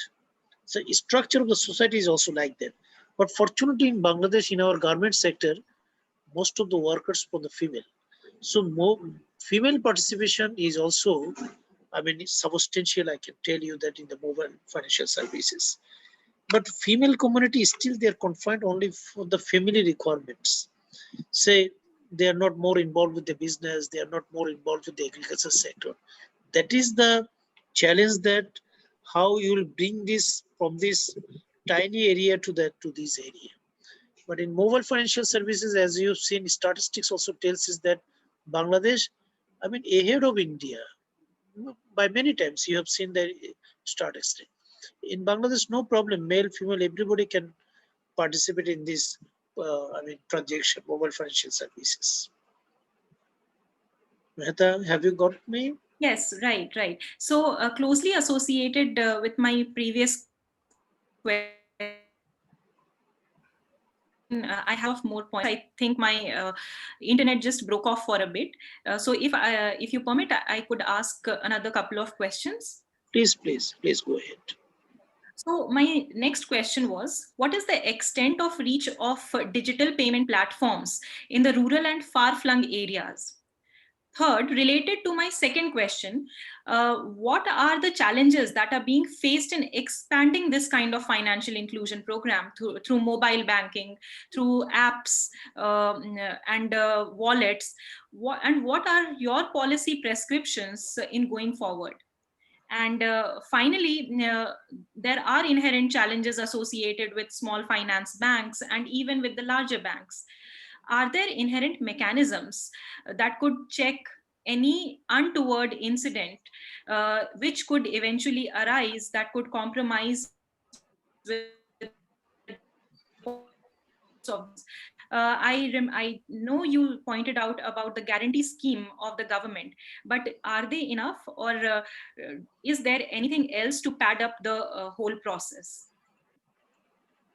So structure of the society is also like that. But fortunately in Bangladesh, in our garment sector, most of the workers for the female. So more female participation is also, I mean, it's substantial. I can tell you that in the mobile financial services. But female community is still they're confined only for the family requirements. Say they are not more involved with the business, they are not more involved with the agriculture sector. That is the challenge, that how you will bring this from this tiny area to this area. But in mobile financial services, as you've seen, statistics also tells us that Bangladesh, I mean, ahead of India by many times. You have seen the statistics. In Bangladesh, no problem. Male, female, everybody can participate in this. I mean, transaction, mobile financial services. Mehta, have you got me? Yes, right. So closely associated with my previous question, I have more points. I think my internet just broke off for a bit. So if you permit, I could ask another couple of questions. Please go ahead. So my next question was, what is the extent of reach of digital payment platforms in the rural and far-flung areas? Third, related to my second question, what are the challenges that are being faced in expanding this kind of financial inclusion program through mobile banking, through apps and wallets? And what are your policy prescriptions in going forward? And finally, there are inherent challenges associated with small finance banks and even with the larger banks. Are there inherent mechanisms that could check any untoward incident which could eventually arise that could compromise with I know you pointed out about the guarantee scheme of the government, but are they enough, or is there anything else to pad up the whole process?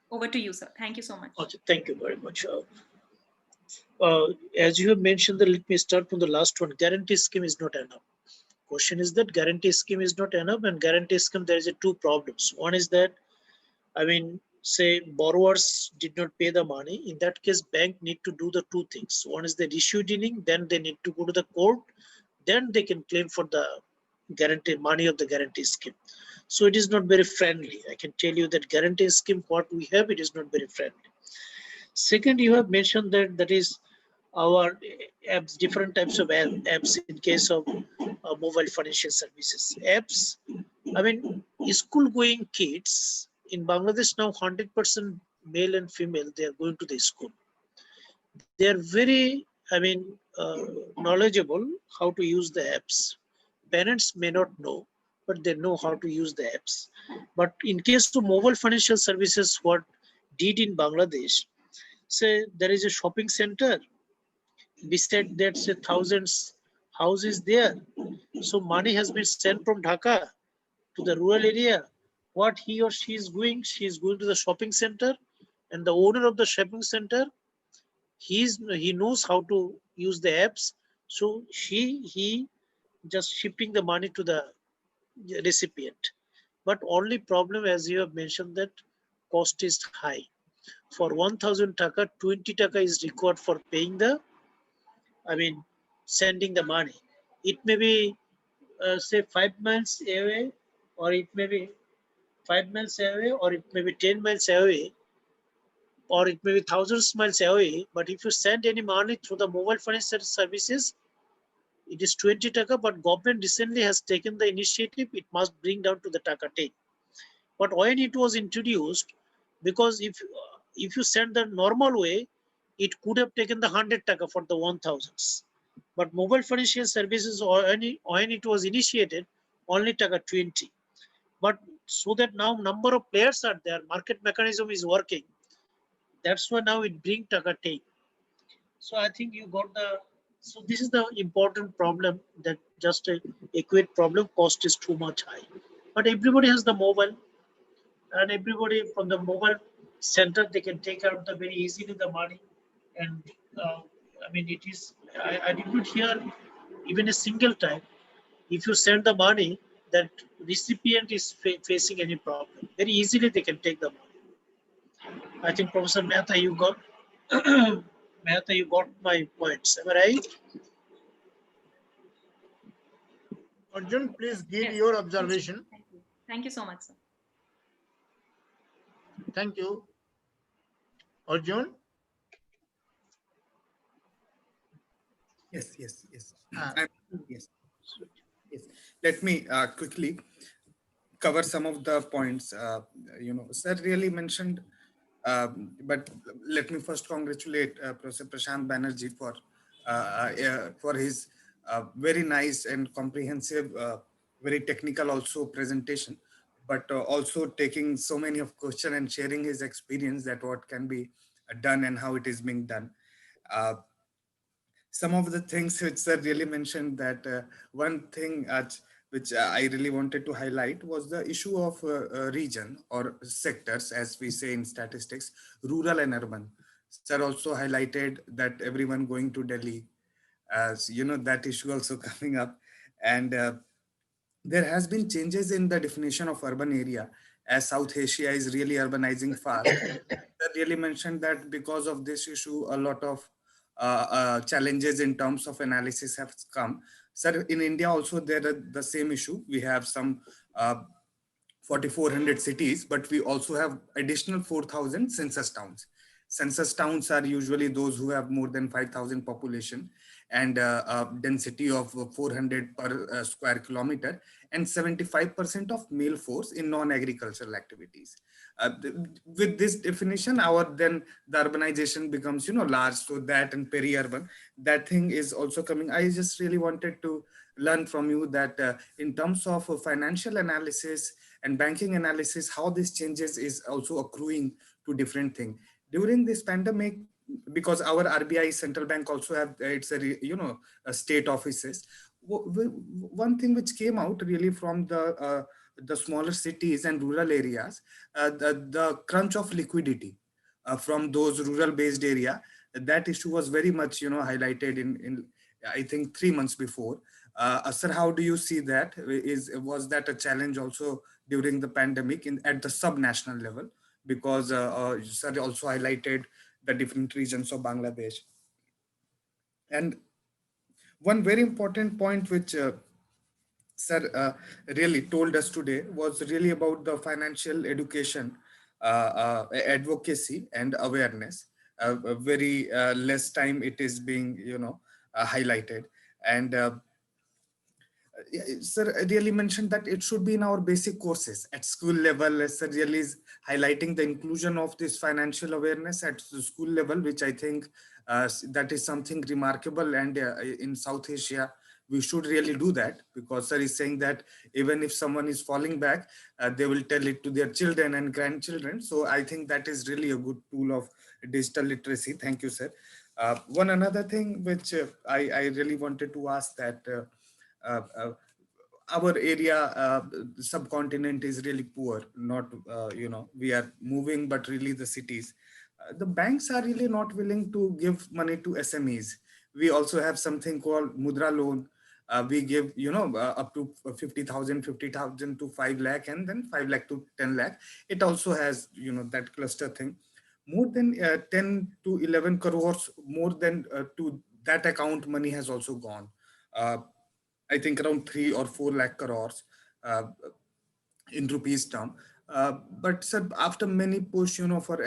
Over to you, sir. Thank you so much. Okay, thank you very much. As you have mentioned, let me start from the last one. Guarantee scheme is not enough. Question is that guarantee scheme is not enough, and guarantee scheme there is two problems. One is that, I mean, say borrowers did not pay the money. In that case, bank need to do the two things. One is the issue dealing, then they need to go to the court, then they can claim for the guarantee money of the guarantee scheme. So it is not very friendly. I can tell you that guarantee scheme, what we have, it is not very friendly. Second, you have mentioned that is our apps, different types of apps in case of mobile financial services. Apps, I mean, school-going kids in Bangladesh now, 100% male and female, they are going to the school. They are very, I mean, knowledgeable how to use the apps. Parents may not know, but they know how to use the apps. But in case of mobile financial services, what did in Bangladesh, say there is a shopping center, beside that say thousands houses there. So money has been sent from Dhaka to the rural area. What he or she is going to the shopping center, and the owner of the shopping center, he knows how to use the apps. So he just shipping the money to the recipient. But only problem, as you have mentioned, that cost is high. For 1,000 taka, 20 taka is required for paying the, I mean, sending the money. It may be say 5 miles away, or it may be 5 miles away, or it may be 10 miles away, or it may be thousands miles away. But if you send any money through the mobile financial services, it is 20 taka, but government recently has taken the initiative, it must bring down to the taka 10. But when it was introduced, because if you send the normal way, it could have taken the 100 taka for the 1000s. But mobile financial services, when it was initiated, only taka 20. But so that now number of players are there, market mechanism is working. That's why now it bring taka 10. So I think you got the, so this is the important problem, that just a equate problem, cost is too much high. But everybody has the mobile, and everybody from the mobile center, they can take out the very easily the money. And I mean, it is, I did not hear even a single time, if you send the money, that recipient is facing any problem. Very easily they can take the money. I think Professor Mehta, you got Mehta, you got my points. Am I right? Arjun, please give Yes. your observation. Thank you. Thank you so much, sir. Thank you. Arjun? Yes, yes, yes. Uh, Yes, yes. Let me quickly cover some of the points. Sir really mentioned, but let me first congratulate Professor Prashant Banerjee for his very nice and comprehensive, very technical also presentation, but also taking so many of question and sharing his experience that what can be done and how it is being done. Some of the things which sir really mentioned, that one thing which I really wanted to highlight was the issue of region or sectors, as we say in statistics, rural and urban. Sir also highlighted that everyone going to Delhi, as you know, that issue also coming up. And there has been changes in the definition of urban area, as South Asia is really urbanizing fast. That really mentioned that because of this issue, a lot of challenges in terms of analysis have come. Sir, in India also there are the same issue. We have some 4,400 cities, but we also have additional 4,000 census towns. Census towns are usually those who have more than 5,000 population and a density of 400 per square kilometer, and 75% of male force in non-agricultural activities. With this definition, then the urbanization becomes, large. So that and peri-urban, that thing is also coming. I just really wanted to learn from you that in terms of financial analysis and banking analysis, how this changes is also accruing to different things. During this pandemic, because our RBI central bank also have a state offices. One thing which came out really from the smaller cities and rural areas, the crunch of liquidity from those rural based area, that issue was very much highlighted in I think 3 months before. Sir, how do you see that? Was that a challenge also during the pandemic at the sub-national level? Because sir also highlighted the different regions of Bangladesh. And one very important point which sir really told us today was really about the financial education, advocacy and awareness. Very less time it is being highlighted. And sir really mentioned that it should be in our basic courses at school level. Sir really is highlighting the inclusion of this financial awareness at the school level, which I think that is something remarkable. And in South Asia, we should really do that, because sir is saying that even if someone is falling back, they will tell it to their children and grandchildren. So I think that is really a good tool of digital literacy. Thank you, sir. One another thing which I really wanted to ask, that our area, subcontinent is really poor. Not, we are moving, but really the cities. The banks are really not willing to give money to SMEs. We also have something called Mudra loan. We give, up to 50,000 to 5 lakh, and then 5 lakh to 10 lakh. It also has, that cluster thing. More than 10 to 11 crores, more than to that account money has also gone. I think around 3 or 4 lakh crores in rupees term. But sir, after many push, for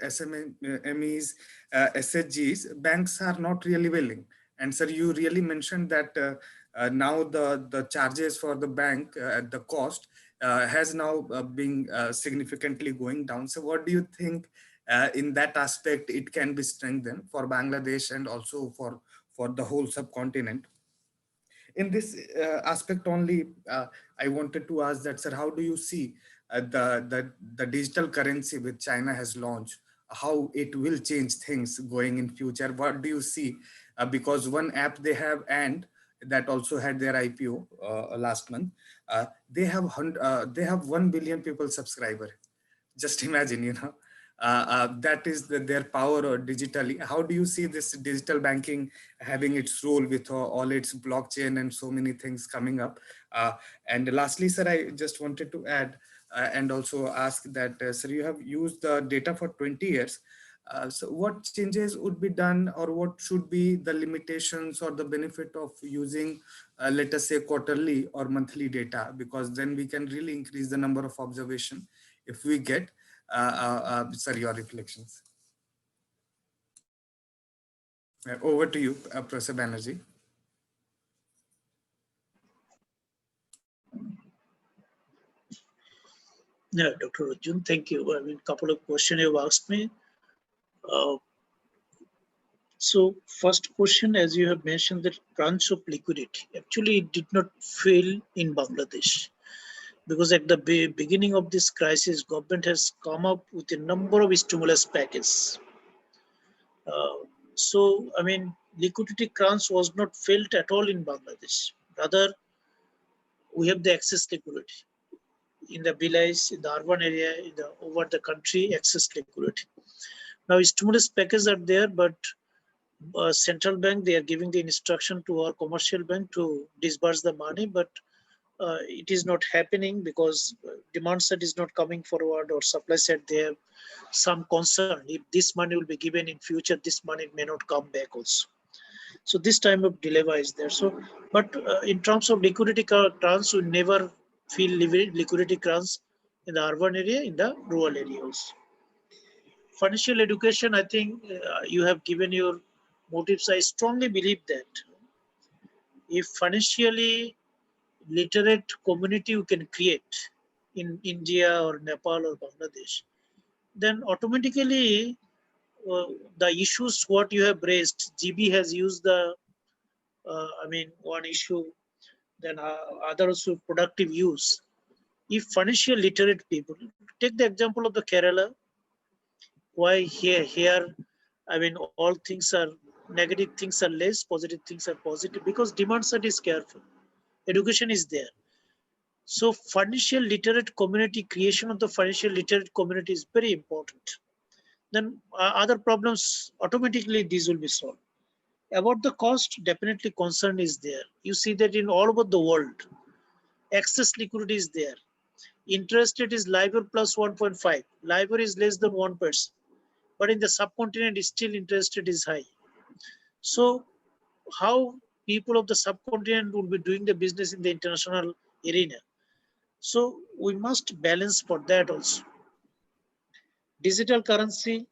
SMEs, SHGs, banks are not really willing. And sir, you really mentioned that now the charges for the bank, the cost has now been significantly going down. So what do you think in that aspect it can be strengthened for Bangladesh and also for the whole subcontinent? In this aspect only, I wanted to ask that, sir, how do you see the digital currency which China has launched, how it will change things going in future? What do you see? Because one app they have, and that also had their IPO last month, they have 1 billion people subscriber. Just imagine, that is their power digitally. How do you see this digital banking having its role with all its blockchain and so many things coming up? And lastly, sir, I just wanted to add and also ask that, sir, you have used the data for 20 years. So what changes would be done, or what should be the limitations or the benefit of using, let us say, quarterly or monthly data? Because then we can really increase the number of observation if we get. Sir, your reflections. Over to you, Professor Banerjee. Yeah, Dr. Arjun, thank you. I mean, couple of questions you've asked me. So first question, as you have mentioned, that crunch of liquidity. Actually, it did not fail in Bangladesh, because at the beginning of this crisis, government has come up with a number of stimulus packages. So, I mean, liquidity crunch was not felt at all in Bangladesh. Rather, we have the excess liquidity in the villages, in the urban area, over the country, excess liquidity. Now, stimulus packages are there, but central bank, they are giving the instruction to our commercial bank to disburse the money, but it is not happening because demand side is not coming forward, or supply side, they have some concern. If this money will be given in future, this money may not come back also. So this time of delay is there. So, but in terms of liquidity crunch, we never feel liquidity crunch in the urban area, in the rural areas. Financial education, I think you have given your motives. I strongly believe that if financially literate community you can create in India or Nepal or Bangladesh, then automatically the issues what you have raised, GB has used the, I mean, one issue, then others with productive use. If financial literate people, take the example of the Kerala, why here, I mean, all things are negative, things are less, positive things are positive, because demand side is careful, education is there. So financial literate community, creation of the financial literate community is very important. Then other problems, automatically these will be solved. About the cost, definitely concern is there. You see that in all over the world, excess liquidity is there. Interest rate is LIBOR plus 1.5. LIBOR is less than 1%. But in the subcontinent, still interest rate is high. So how people of the subcontinent will be doing the business in the international arena? So we must balance for that also. Digital currency,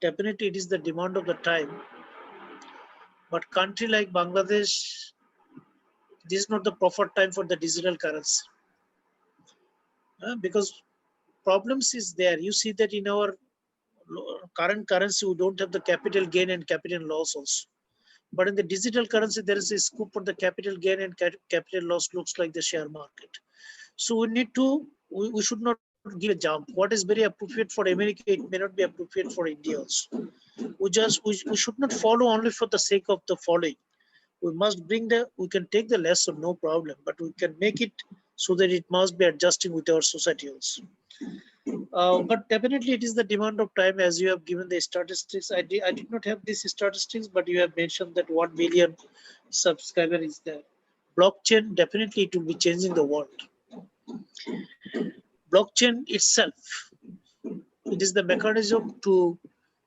definitely it is the demand of the time. But country like Bangladesh, this is not the proper time for the digital currency. Because problems is there. You see that in our current currency, we don't have the capital gain and capital loss also. But in the digital currency, there is a scope for the capital gain and capital loss, looks like the share market. So we need to, we should not give a jump. What is very appropriate for America, it may not be appropriate for India also. We should not follow only for the sake of the following. We must bring we can take the lesson, no problem, but we can make it so that it must be adjusting with our society also. But definitely it is the demand of time, as you have given the statistics. I did not have these statistics, but you have mentioned that 1 billion subscriber is there. Blockchain, definitely it will be changing the world. Blockchain itself, it is the mechanism to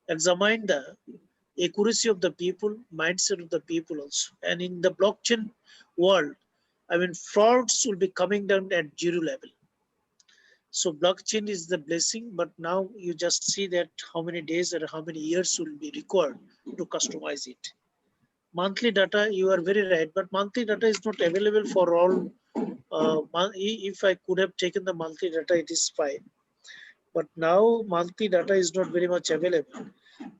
examine the accuracy of the people, mindset of the people also. And in the blockchain world, I mean, frauds will be coming down at zero level. So blockchain is the blessing, but now you just see that how many days or how many years will be required to customize it. Monthly data, you are very right, but monthly data is not available for all. If I could have taken the monthly data, it is fine. But now monthly data is not very much available.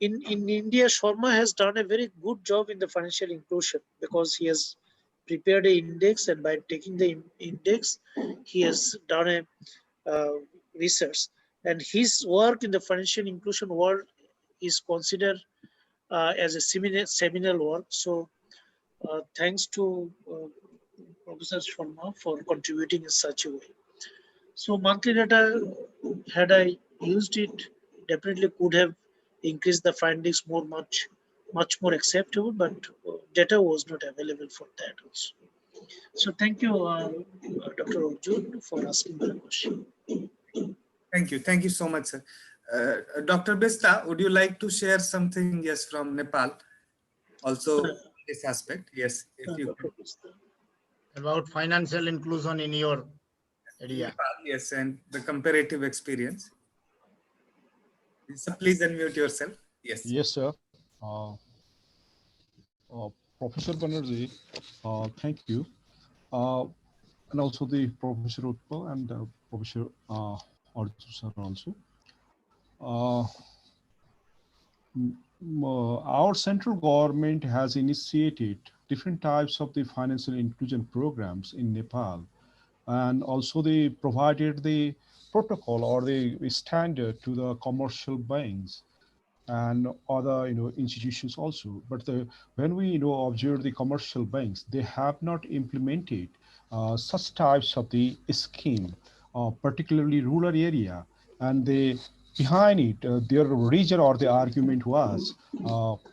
In India, Sharma has done a very good job in the financial inclusion because he has prepared an index, and by taking the index, he has done a research, and his work in the financial inclusion world is considered as a seminal work. So thanks to Professor Sharma for contributing in such a way. So monthly data, had I used it, definitely could have increased the findings much more acceptable, but data was not available for that also. So thank you, Dr. Arjun, for asking the question. Thank you so much, sir. Dr. Bista, would you like to share something, yes, from Nepal? Also, this aspect, yes, if you Dr. About financial inclusion in your area. Nepal, yes, and the comparative experience. So please unmute yourself. Yes. Yes, sir. Professor Banerjee, thank you. And also the Professor Utpal and Professor Arjun sir also. Our central government has initiated different types of the financial inclusion programs in Nepal, and also they provided the protocol or the standard to the commercial banks and other institutions also. But when we observe the commercial banks, they have not implemented such types of the scheme, particularly rural area, and they behind it their reason or the argument was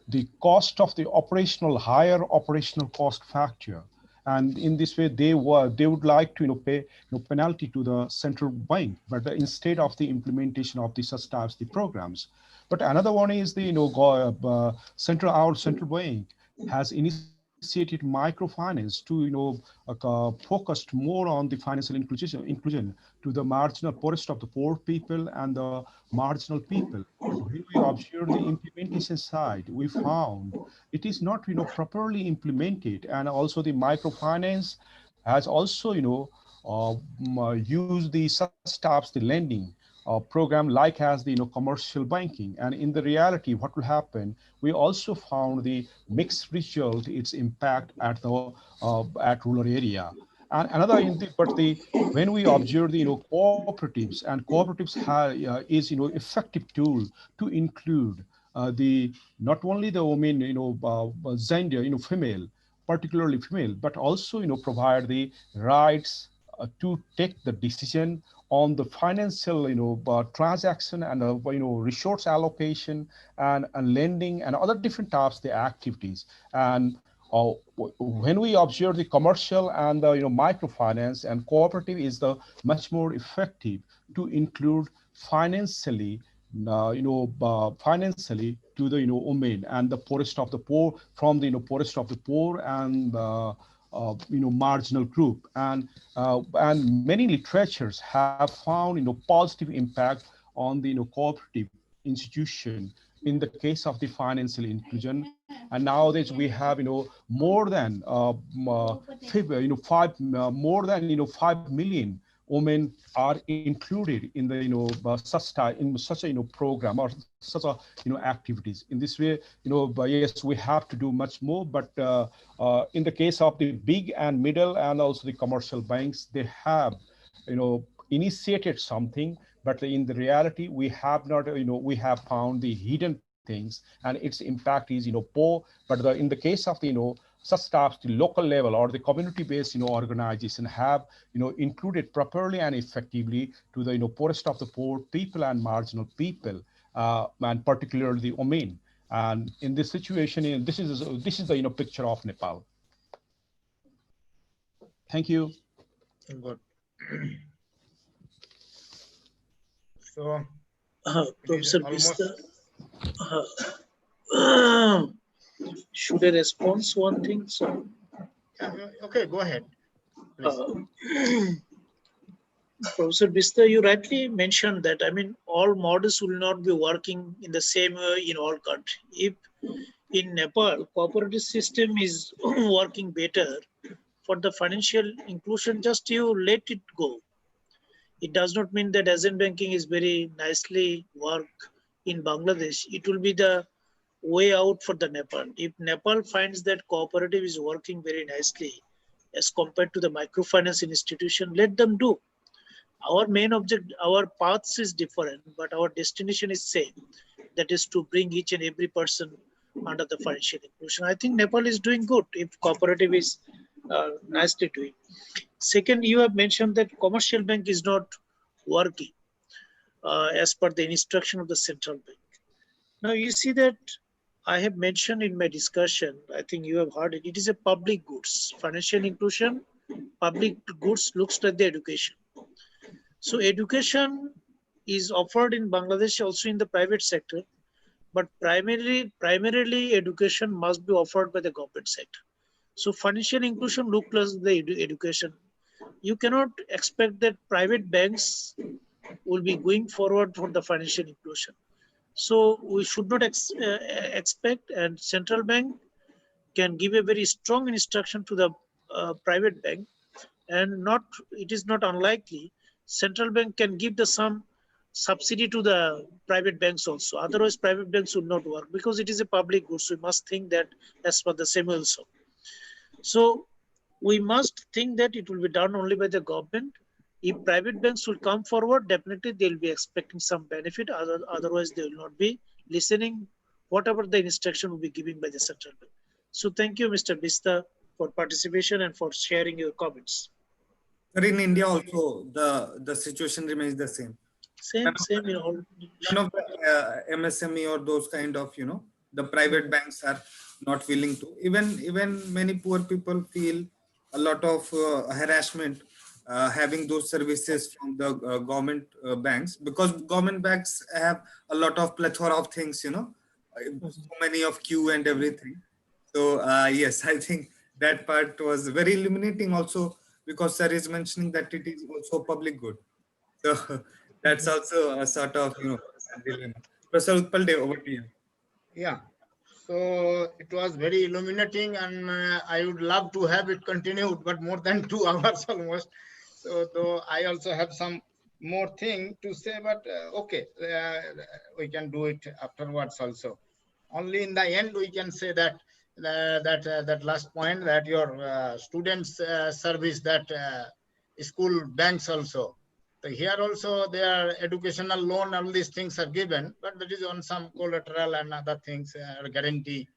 the cost of the higher operational cost factor, and in this way they would like to pay penalty to the central bank, but instead of the implementation of the such types the programs. But another one is the our central bank has initiated microfinance to focused more on the financial inclusion to the marginal poorest of the poor people and the marginal people. But when we observe the implementation side, we found it is not properly implemented, and also the microfinance has also used the such types the lending program like as the commercial banking, and in the reality what will happen, we also found the mixed result, its impact at the at rural area. And another when we observe the cooperatives, and cooperatives is effective tool to include the not only the women gender female, particularly female, but also provide the rights to take the decision on the financial transaction and resource allocation and lending and other different types of the activities. And when we observe the commercial and the microfinance and cooperative is the much more effective to include financially financially to the women and the poorest of the poor, from the poorest of the poor and marginal group, and many literatures have found positive impact on the cooperative institution in the case of the financial inclusion. And nowadays we have more than 5 million women are included in the such a program or such a activities. In this way, yes, we have to do much more, but in the case of the big and middle and also the commercial banks, they have initiated something, but in the reality we have not we have found the hidden things, and its impact is poor. But in the case of the such staffs, the local level or the community-based organization have included properly and effectively to the poorest of the poor people and marginal people, and particularly the women. And in this situation, this is the picture of Nepal. Thank you. Good. So, Professor Bista, should I respond one thing? So, okay, go ahead. Professor Bista, you rightly mentioned that, I mean, all models will not be working in the same way in all countries. If in Nepal, cooperative system is working better for the financial inclusion, just you let it go. It does not mean that agent banking is very nicely work in Bangladesh. It will be the way out for the Nepal. If Nepal finds that cooperative is working very nicely as compared to the microfinance institution, let them do. Our main object, our paths is different, but our destination is same. That is to bring each and every person under the financial inclusion. I think Nepal is doing good if cooperative is nicely doing. Second, you have mentioned that commercial bank is not working as per the instruction of the central bank. Now you see that I have mentioned in my discussion, I think you have heard it, it is a public goods. Financial inclusion, public goods looks like the education. So education is offered in Bangladesh also in the private sector, but primarily education must be offered by the government sector. So financial inclusion looks like the education. You cannot expect that private banks will be going forward for the financial inclusion. So we should not expect, and central bank can give a very strong instruction to the private bank, and it is not unlikely central bank can give some subsidy to the private banks also. Otherwise, private banks will not work because it is a public good. So we must think that as per the same also. So we must think that it will be done only by the government. If private banks will come forward, definitely they will be expecting some benefit. Otherwise, they will not be listening whatever the instruction will be given by the central bank. So thank you, Mr. Bista, for participation and for sharing your comments. But in India also, the situation remains the same. Same in all. None of the MSME or those kind of, the private banks are not willing to. Even many poor people feel a lot of harassment having those services from the government banks, because government banks have a lot of plethora of things, so many of queue and everything. So yes, I think that part was very illuminating also, because sir is mentioning that it is also public good. So that's also a sort of, dilemma. Professor Utpal, over to you. Yeah. So it was very illuminating, and I would love to have it continued, but more than 2 hours almost. So though I also have some more thing to say, but okay, we can do it afterwards also. Only in the end we can say that that last point, that your students service that school banks also. So here also their educational loan, all these things are given, but that is on some collateral and other things, guarantee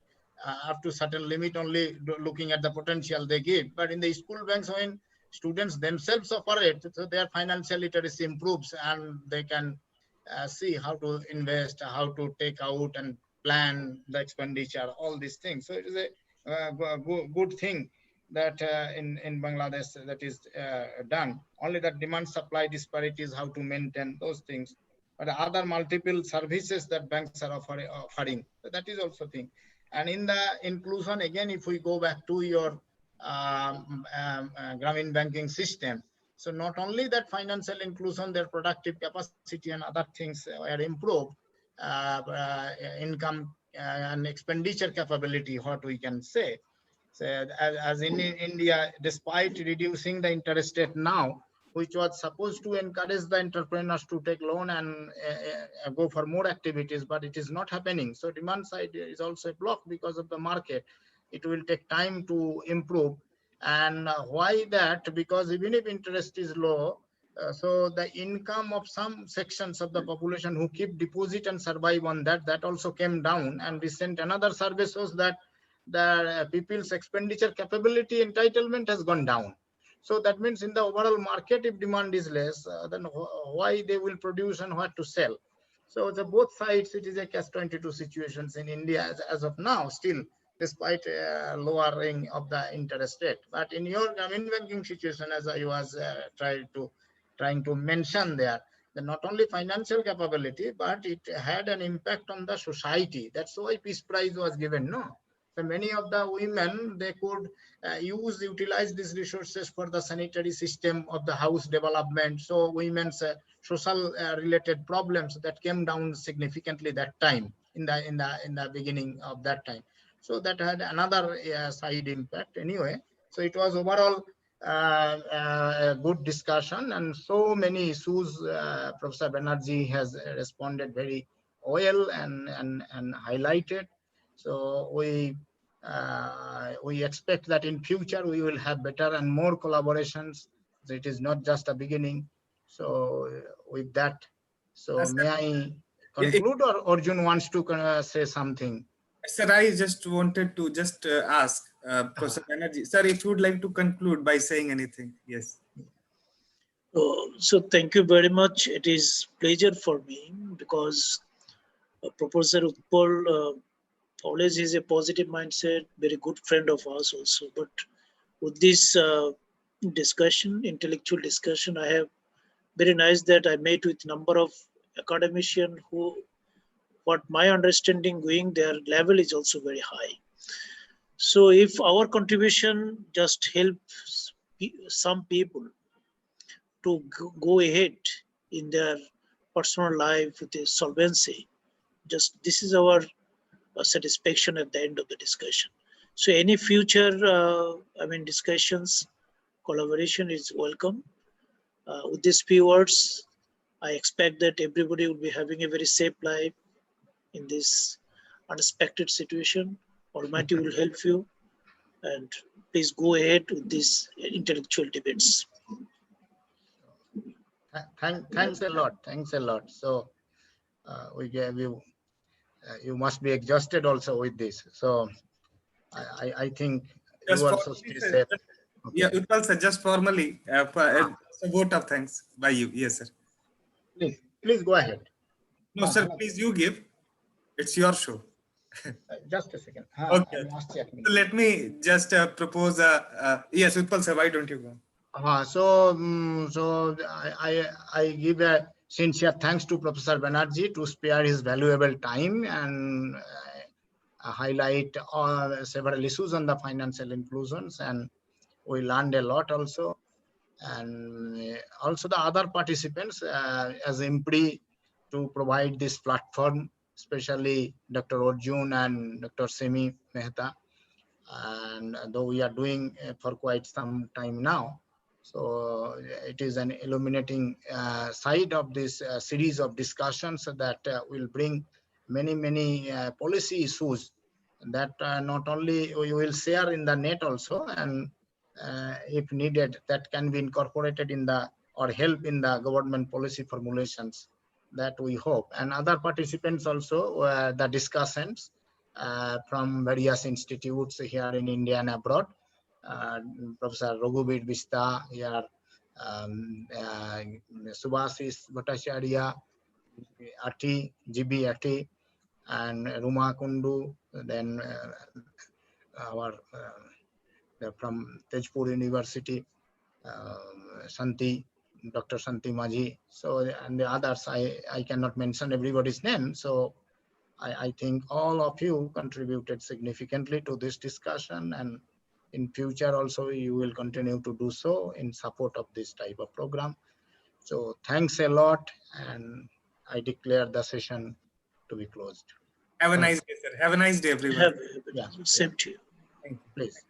up to certain limit, only looking at the potential they give. But in the school banks, when students themselves operate, so their financial literacy improves, and they can see how to invest, how to take out and plan the expenditure, all these things. So it is a good thing that in Bangladesh that is done. Only that demand supply disparities, how to maintain those things, but other multiple services that banks are offering, that is also thing. And in the inclusion, again, if we go back to your Grameen banking system, so not only that financial inclusion, their productive capacity and other things are improved, income and expenditure capability, what we can say. So as in India, despite reducing the interest rate now, which was supposed to encourage the entrepreneurs to take loan and go for more activities, but it is not happening. So demand side is also a block because of the market. It will take time to improve. And why that? Because even if interest is low, so the income of some sections of the population who keep deposit and survive on that also came down. And recent another survey shows that the people's expenditure capability entitlement has gone down. So that means in the overall market, if demand is less, then why they will produce and what to sell. So the both sides, it is a catch-22 situations in India as of now, still, despite lowering of the interest rate. But in your Grameen banking situation, as I was trying to mention there, that not only financial capability, but it had an impact on the society. That's why peace prize was given, no? So many of the women, they could utilize these resources for the sanitary system of the house development. So women's social related problems that came down significantly that time in the beginning of that time. So that had another side impact anyway. So it was overall a good discussion, and so many issues Professor Banerjee has responded very well and highlighted. So we expect that in future we will have better and more collaborations. So it is not just a beginning. So with that, so may I conclude, or Arjun wants to say something? Sir, I just wanted to just ask Professor Banerjee, sir, if you would like to conclude by saying anything. Yes. So thank you very much. It is pleasure for me because Professor Utpal always is a positive mindset, very good friend of ours also. But with this discussion, intellectual discussion, I have very nice that I met with number of academicians who, what my understanding going, their level is also very high. So if our contribution just helps some people to go ahead in their personal life with a solvency, just this is our satisfaction at the end of the discussion. So any future, discussions, collaboration is welcome. With these few words, I expect that everybody will be having a very safe life in this unexpected situation. Almighty will help you, and please go ahead with these intellectual debates. Thanks a lot. Thanks a lot. So we gave you. You must be exhausted also with this. So I think Just you also formally, stay sir, safe. Okay. Yeah, Utpal sir, just formally, a vote of thanks by you. Yes, sir. Please go ahead. No, sir, please you give. It's your show. Just a second. Okay. So let me just propose. Yes, Utpal sir, why don't you go? So I give a sincere thanks to Professor Banerjee to spare his valuable time and highlight several issues on the financial inclusions, and we learned a lot also. And also the other participants as IMPRI to provide this platform, especially Dr. Arjun and Dr. Semi Mehta. And though we are doing for quite some time now, so it is an illuminating side of this series of discussions that will bring many policy issues that not only we will share in the net also, and if needed, that can be incorporated in the or help in the government policy formulations that we hope. And other participants also, the discussants from various institutes here in India and abroad, Professor Raghubir Bista here, Subhasis Bhattacharya, Ati, GB Ati, and Ruma Kundu, then our from Tejpur University, Santi, Dr. Santi Maji. So, and the others, I cannot mention everybody's name. So I think all of you contributed significantly to this discussion, and in future also you will continue to do so in support of this type of program. So thanks a lot, and I declare the session to be closed. Have a nice day, sir. Have a nice day, everyone. Same to you. Please.